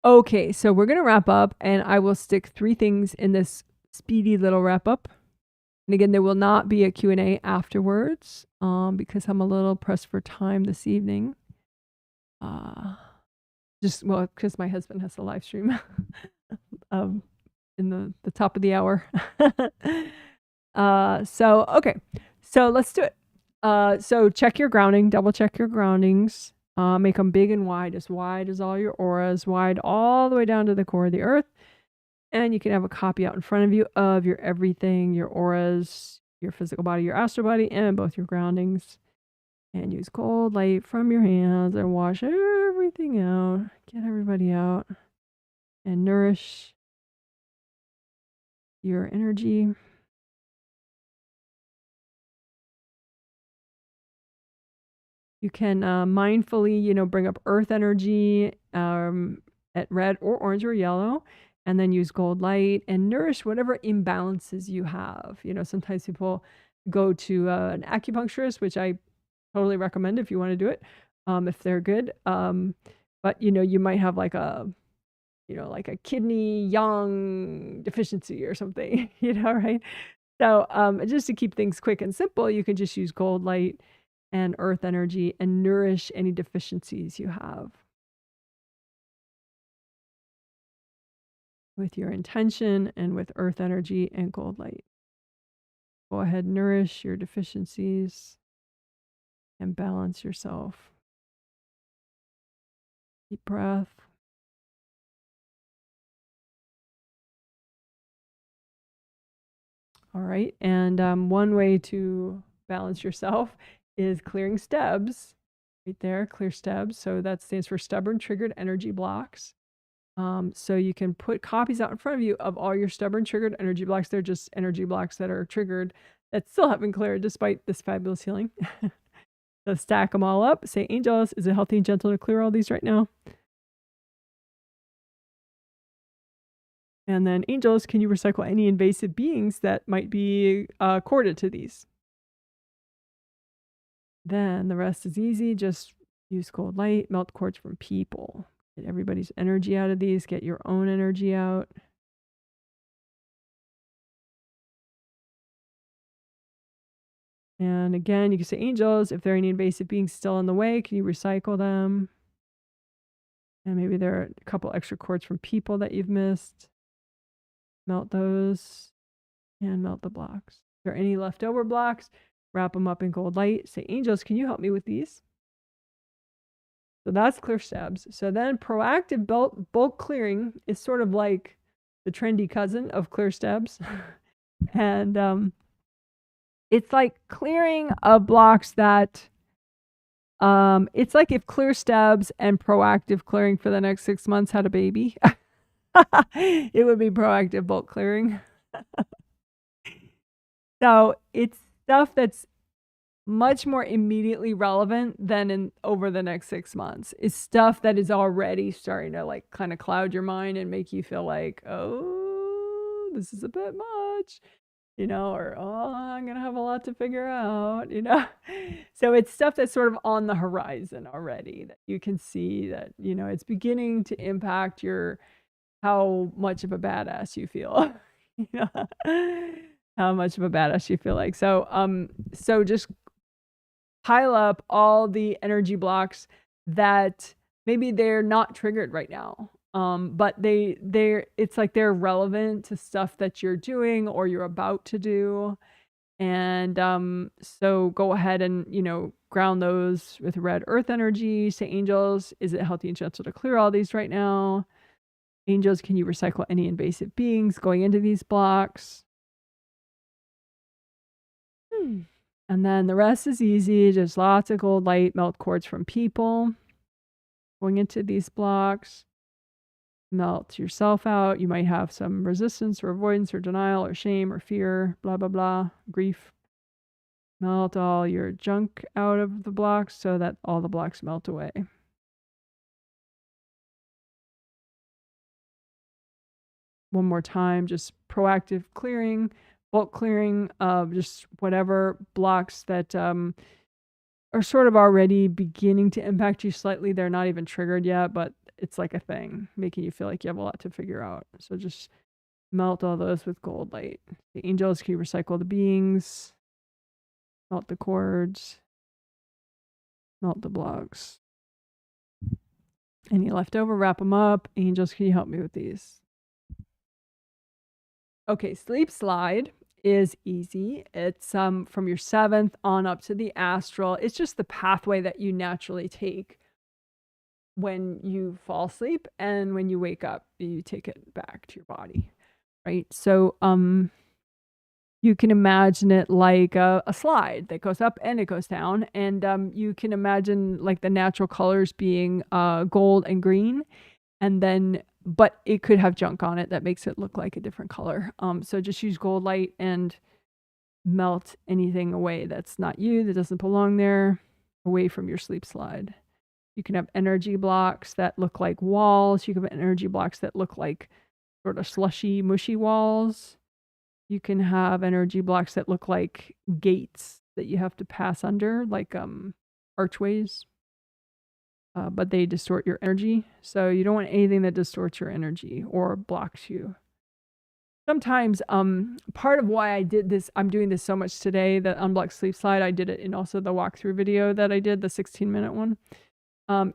Okay, so we're going to wrap up, and I will stick 3 things in this speedy little wrap up. And again, there will not be a Q&A afterwards because I'm a little pressed for time this evening. Because my husband has a live stream in the top of the hour. Okay. So let's do it. So check your grounding, double check your groundings. Make them big and wide as all your auras, wide all the way down to the core of the earth. And you can have a copy out in front of you of your everything, your auras, your physical body, your astral body, and both your groundings. And use cold light from your hands and wash everything out. Get everybody out. And nourish your energy. You can mindfully, bring up earth energy at red or orange or yellow, and then use gold light and nourish whatever imbalances you have. Sometimes people go to an acupuncturist, which I totally recommend if you want to do it, if they're good. But you might have like a kidney yang deficiency or something, right? So just to keep things quick and simple, you can just use gold light and earth energy and nourish any deficiencies you have with your intention and with earth energy and gold light. Go ahead, nourish your deficiencies and balance yourself. Deep breath. All right, and one way to balance yourself is clearing STEBs. Right there, clear STEBs. So that stands for stubborn triggered energy blocks. So you can put copies out in front of you of all your stubborn triggered energy blocks. They're just energy blocks that are triggered that still haven't cleared despite this fabulous healing. So stack them all up. Say, angels, is it healthy and gentle to clear all these right now? And then, angels, can you recycle any invasive beings that might be corded to these? Then the rest is easy. Just use cold light, melt cords from people. Get everybody's energy out of these. Get your own energy out. And again, you can say, angels, if there are any invasive beings still in the way, can you recycle them? And maybe there are a couple extra cords from people that you've missed. Melt those and melt the blocks. If there are any leftover blocks, wrap them up in gold light. Say, angels, can you help me with these? So that's clear STEBs. So then proactive bulk clearing is sort of like the trendy cousin of clear STEBs. And it's like clearing of blocks that it's like if clear STEBs and proactive clearing for the next 6 months had a baby. It would be proactive bulk clearing. So it's stuff that's much more immediately relevant than over the next 6 months. It's stuff that is already starting to like kind of cloud your mind and make you feel like, oh, this is a bit much. you know, or, oh, I'm going to have a lot to figure out, you know. So it's stuff that's sort of on the horizon already that you can see that, you know, it's beginning to impact your, how much of a badass you feel. You know, how much of a badass you feel like. So just pile up all the energy blocks that maybe they're not triggered right now. But it's like they're relevant to stuff that you're doing or you're about to do. And so go ahead and, you know, ground those with red earth energy. Say, angels, is it healthy and gentle to clear all these right now? Angels, can you recycle any invasive beings going into these blocks? And then the rest is easy. Just lots of gold light melt cords from people going into these blocks. Melt yourself out. You might have some resistance or avoidance or denial or shame or fear, blah, blah, blah, grief. Melt all your junk out of the blocks so that all the blocks melt away. One more time, just proactive clearing, bulk clearing of just whatever blocks that are sort of already beginning to impact you slightly. They're not even triggered yet, but it's like a thing, making you feel like you have a lot to figure out. So just melt all those with gold light. The angels, can you recycle the beings? Melt the cords. Melt the blocks. Any left over, wrap them up. Angels, can you help me with these? Okay, sleep slide is easy. It's from your 7th on up to the astral. It's just the pathway that you naturally take when you fall asleep, and when you wake up, you take it back to your body, right? So you can imagine it like a slide that goes up and it goes down, and you can imagine like the natural colors being gold and green, and then but it could have junk on it that makes it look like a different color. So just use gold light and melt anything away that's not you, that doesn't belong there, away from your sleep slide. You can have energy blocks that look like walls. You can have energy blocks that look like sort of slushy, mushy walls. You can have energy blocks that look like gates that you have to pass under, like archways. But they distort your energy. So you don't want anything that distorts your energy or blocks you. Sometimes part of why I did this, I'm doing this so much today, the Unblock sleep slide, I did it in also the walkthrough video that I did, the 16-minute one,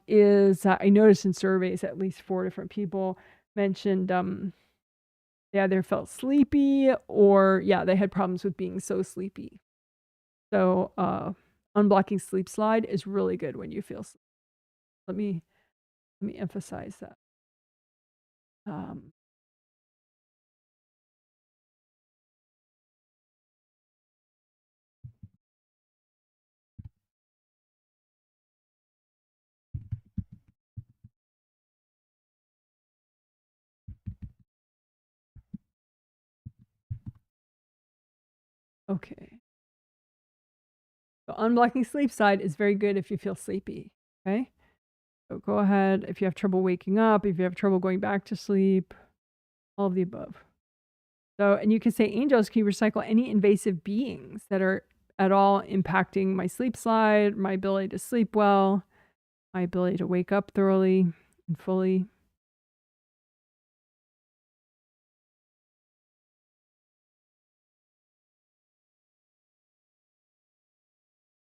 is I noticed in surveys at least 4 different people mentioned they either felt sleepy or, yeah, they had problems with being so sleepy. So unblocking sleep slide is really good when you feel sleepy. Let me emphasize that. Okay. So unblocking sleep slide is very good if you feel sleepy. Okay. So go ahead. If you have trouble waking up, if you have trouble going back to sleep, all of the above. So, and you can say, angels, can you recycle any invasive beings that are at all impacting my sleep slide, my ability to sleep well, my ability to wake up thoroughly and fully.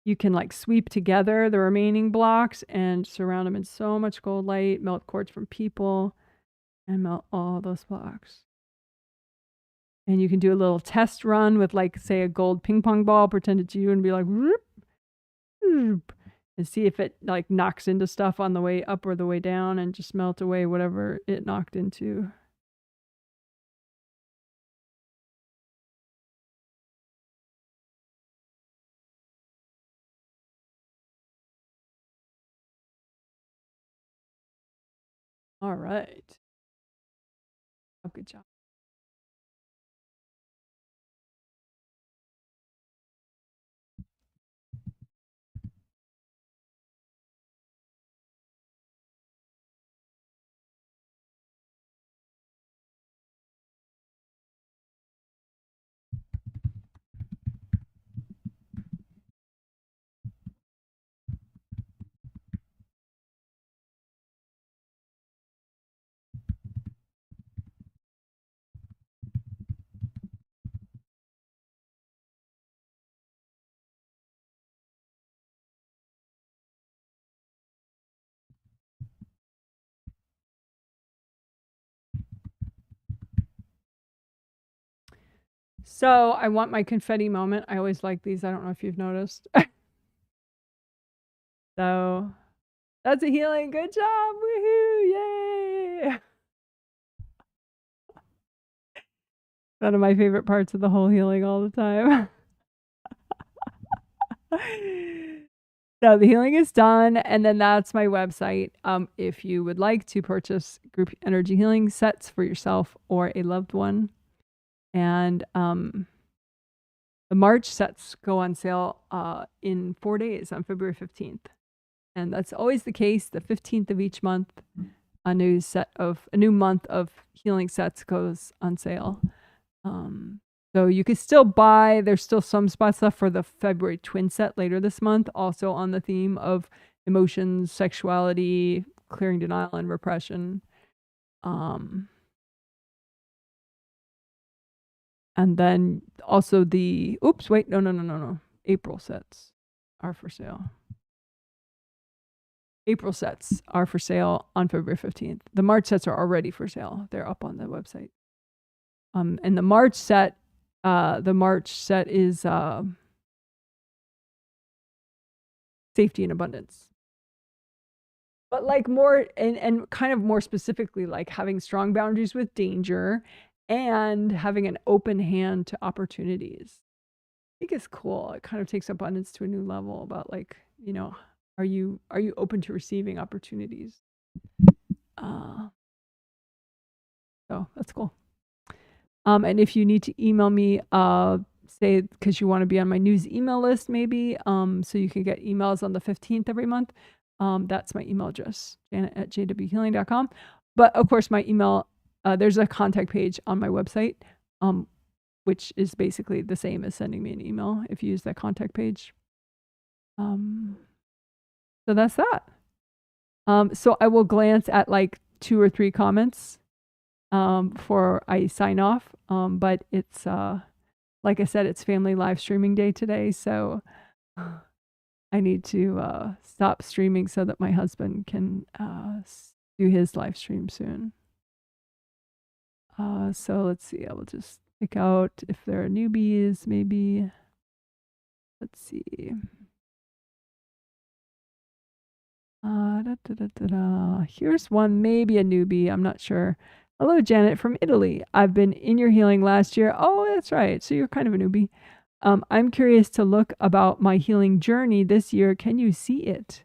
You can like sweep together the remaining blocks and surround them in so much gold light, melt cords from people, and melt all those blocks. And you can do a little test run with, like, say, a gold ping pong ball, pretend it's you, and be like, whoop, whoop, and see if it like knocks into stuff on the way up or the way down, and just melt away whatever it knocked into. All right. Oh, good job. So I want my confetti moment. I always like these. I don't know if you've noticed. So that's a healing. Good job. Woohoo. Yay. One of my favorite parts of the whole healing all the time. So the healing is done, and then that's my website. If you would like to purchase group energy healing sets for yourself or a loved one, and the March sets go on sale in 4 days on February 15th, and that's always the case. The 15th of each month, a new month of healing sets goes on sale. So you could still buy, there's still some spots left for the February twin set later this month, also on the theme of emotions, sexuality, clearing denial, and repression. And then also the, no. April sets are for sale. April sets are for sale on February 15th. The March sets are already for sale. They're up on the website. And the March set is safety and abundance. But like more and kind of more specifically, like having strong boundaries with danger and having an open hand to opportunities. I think it's cool. It kind of takes abundance to a new level about like, you know, are you open to receiving opportunities? So that's cool. And if you need to email me, say because you want to be on my news email list, maybe, so you can get emails on the 15th every month. That's my email address, janet@jwhealing.com. But of course, my email, there's a contact page on my website, which is basically the same as sending me an email if you use that contact page. So that's that. So I will glance at like 2 or 3 comments before I sign off. But it's, like I said, it's family live streaming day today. So I need to stop streaming so that my husband can do his live stream soon. So let's see. I will just pick out if there are newbies, maybe. Let's see. Here's one, maybe a newbie. I'm not sure. Hello, Janet from Italy. I've been in your healing last year. Oh, that's right. So you're kind of a newbie. I'm curious to look about my healing journey this year. Can you see it?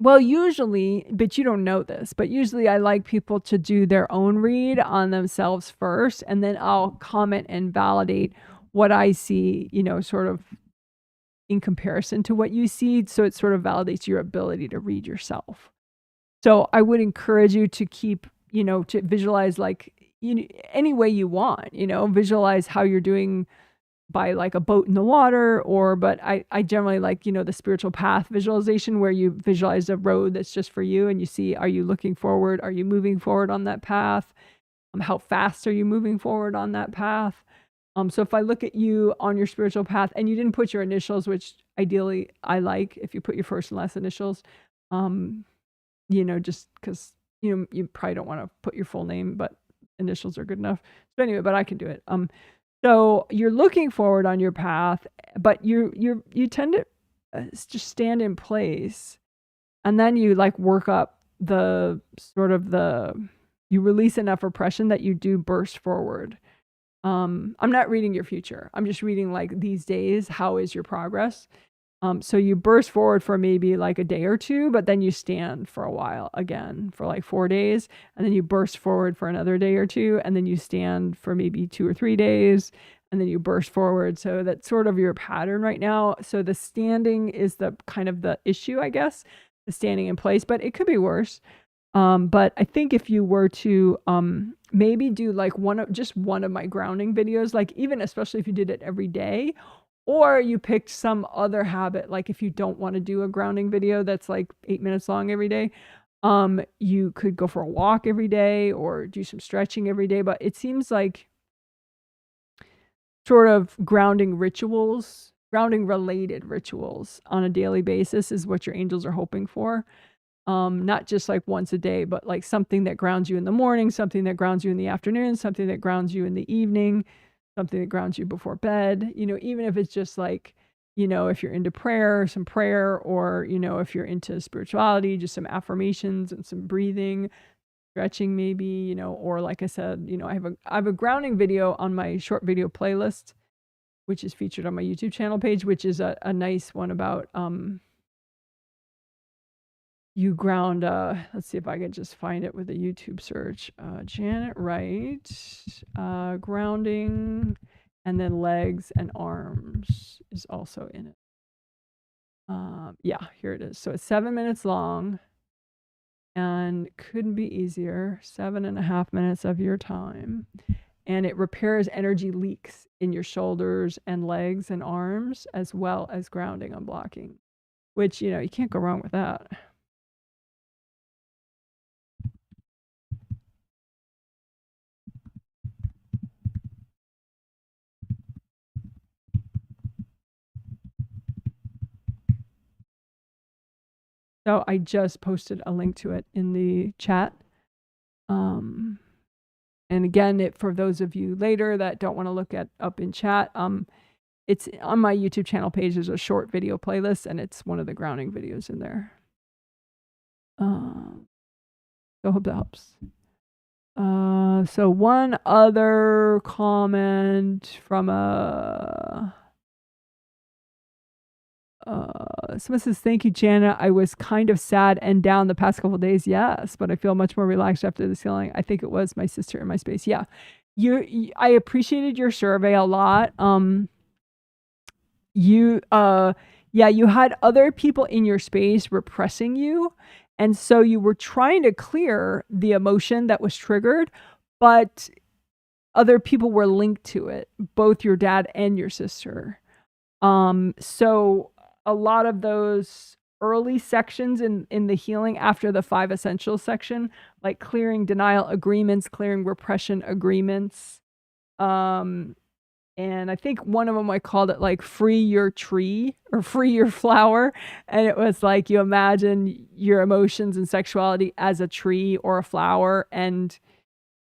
Well, usually, but you don't know this, but usually I like people to do their own read on themselves first, and then I'll comment and validate what I see, you know, sort of in comparison to what you see. So it sort of validates your ability to read yourself. So I would encourage you to keep, you know, to visualize like any way you want, you know, visualize how you're doing by like a boat in the water, but I generally like, you know, the spiritual path visualization where you visualize a road that's just for you and you see, are you looking forward? Are you moving forward on that path? How fast are you moving forward on that path? So if I look at you on your spiritual path and you didn't put your initials, which ideally I like if you put your first and last initials, you know, just because, you know, you probably don't want to put your full name, but initials are good enough. So anyway, but I can do it. So you're looking forward on your path, but you tend to just stand in place, and then you like work up the sort of you release enough repression that you do burst forward. I'm not reading your future. I'm just reading like these days. How is your progress? So you burst forward for maybe like a day or two, but then you stand for a while again for like 4 days, and then you burst forward for another day or two, and then you stand for maybe 2 or 3 days, and then you burst forward. So that's sort of your pattern right now. So the standing is the kind of the issue, I guess, the standing in place, but it could be worse. But I think if you were to maybe do like just one of my grounding videos, like even especially if you did it every day, or you picked some other habit, like if you don't want to do a grounding video that's like 8 minutes long every day, you could go for a walk every day or do some stretching every day. But it seems like sort of grounding related rituals on a daily basis is what your angels are hoping for. not just like once a day, but like something that grounds you in the morning, something that grounds you in the afternoon, something that grounds you in the evening, something that grounds you before bed, even if it's just like, if you're into prayer, some prayer, or, if you're into spirituality, just some affirmations and some breathing, stretching maybe, or like I said, I have a grounding video on my short video playlist, which is featured on my YouTube channel page, which is a nice one about, you ground, let's see if I can just find it with a YouTube search. Janet Wright, grounding, and then legs and arms is also in it. Yeah, here it is. So it's 7 minutes long and couldn't be easier. 7.5 minutes of your time. And it repairs energy leaks in your shoulders and legs and arms, as well as grounding and blocking, which, you can't go wrong with that. So I just posted a link to it in the chat. And again, for those of you later that don't want to look up in chat, it's on my YouTube channel page. There's a short video playlist, and it's one of the grounding videos in there. So I hope that helps. So one other comment from someone says, thank you, Jana. I was kind of sad and down the past couple of days. Yes, but I feel much more relaxed after this healing. I think it was my sister in my space. Yeah. I appreciated your survey a lot. You had other people in your space repressing you. And so you were trying to clear the emotion that was triggered, but other people were linked to it, both your dad and your sister. So a lot of those early sections in the healing after the 5 essentials section, like clearing denial agreements, clearing repression agreements. And I think one of them, I called it like free your tree or free your flower. And it was like, you imagine your emotions and sexuality as a tree or a flower, and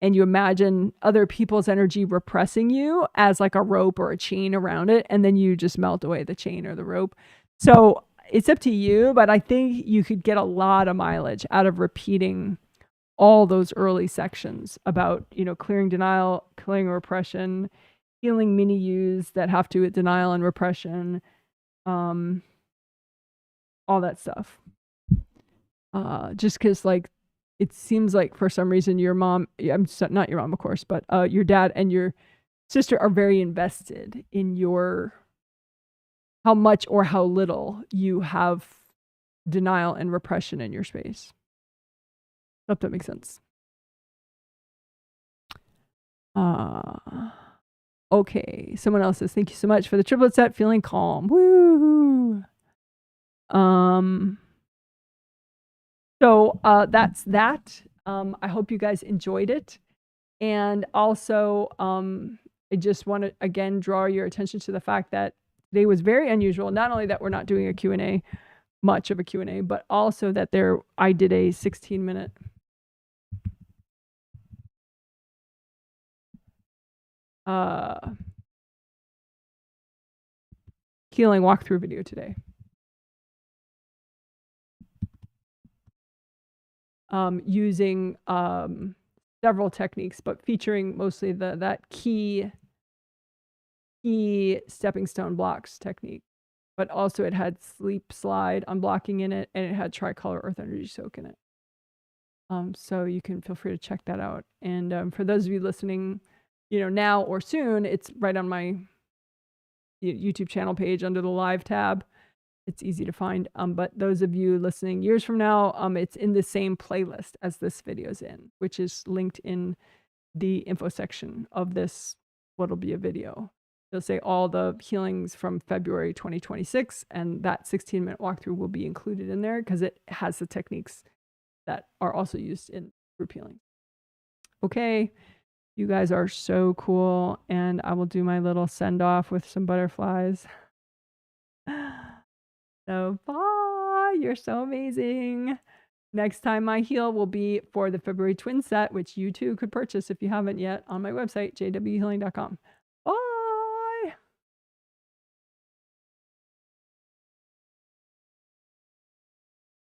you imagine other people's energy repressing you as like a rope or a chain around it, and then you just melt away the chain or the rope. So it's up to you, but I think you could get a lot of mileage out of repeating all those early sections about, clearing denial, clearing repression, healing mini yous that have to do with denial and repression, all that stuff. Just because, like, it seems like for some reason your mom, not your mom, of course, but your dad and your sister are very invested in how much or how little you have denial and repression in your space. Hope that makes sense. Okay, someone else says, thank you so much for the triplet set, feeling calm. Woo! So that's that. I hope you guys enjoyed it. And also, I just want to, again, draw your attention to the fact that today was very unusual. Not only that we're not doing a Q&A, much of a Q&A, but also that I did a 16-minute healing walkthrough video today. Using several techniques, but featuring mostly that key stepping stone blocks technique. But also it had sleep slide unblocking in it, and it had tricolor earth energy soak in it. So you can feel free to check that out. And for those of you listening, now or soon, it's right on my YouTube channel page under the live tab. It's easy to find. But those of you listening years from now, it's in the same playlist as this video's in, which is linked in the info section of this, what'll be a video. It'll say all the healings from February 2026, and that 16-minute walkthrough will be included in there because it has the techniques that are also used in group healing. Okay, you guys are so cool, and I will do my little send off with some butterflies. So bye, you're so amazing. Next time I heal will be for the February twin set, which you too could purchase if you haven't yet on my website, jwhealing.com.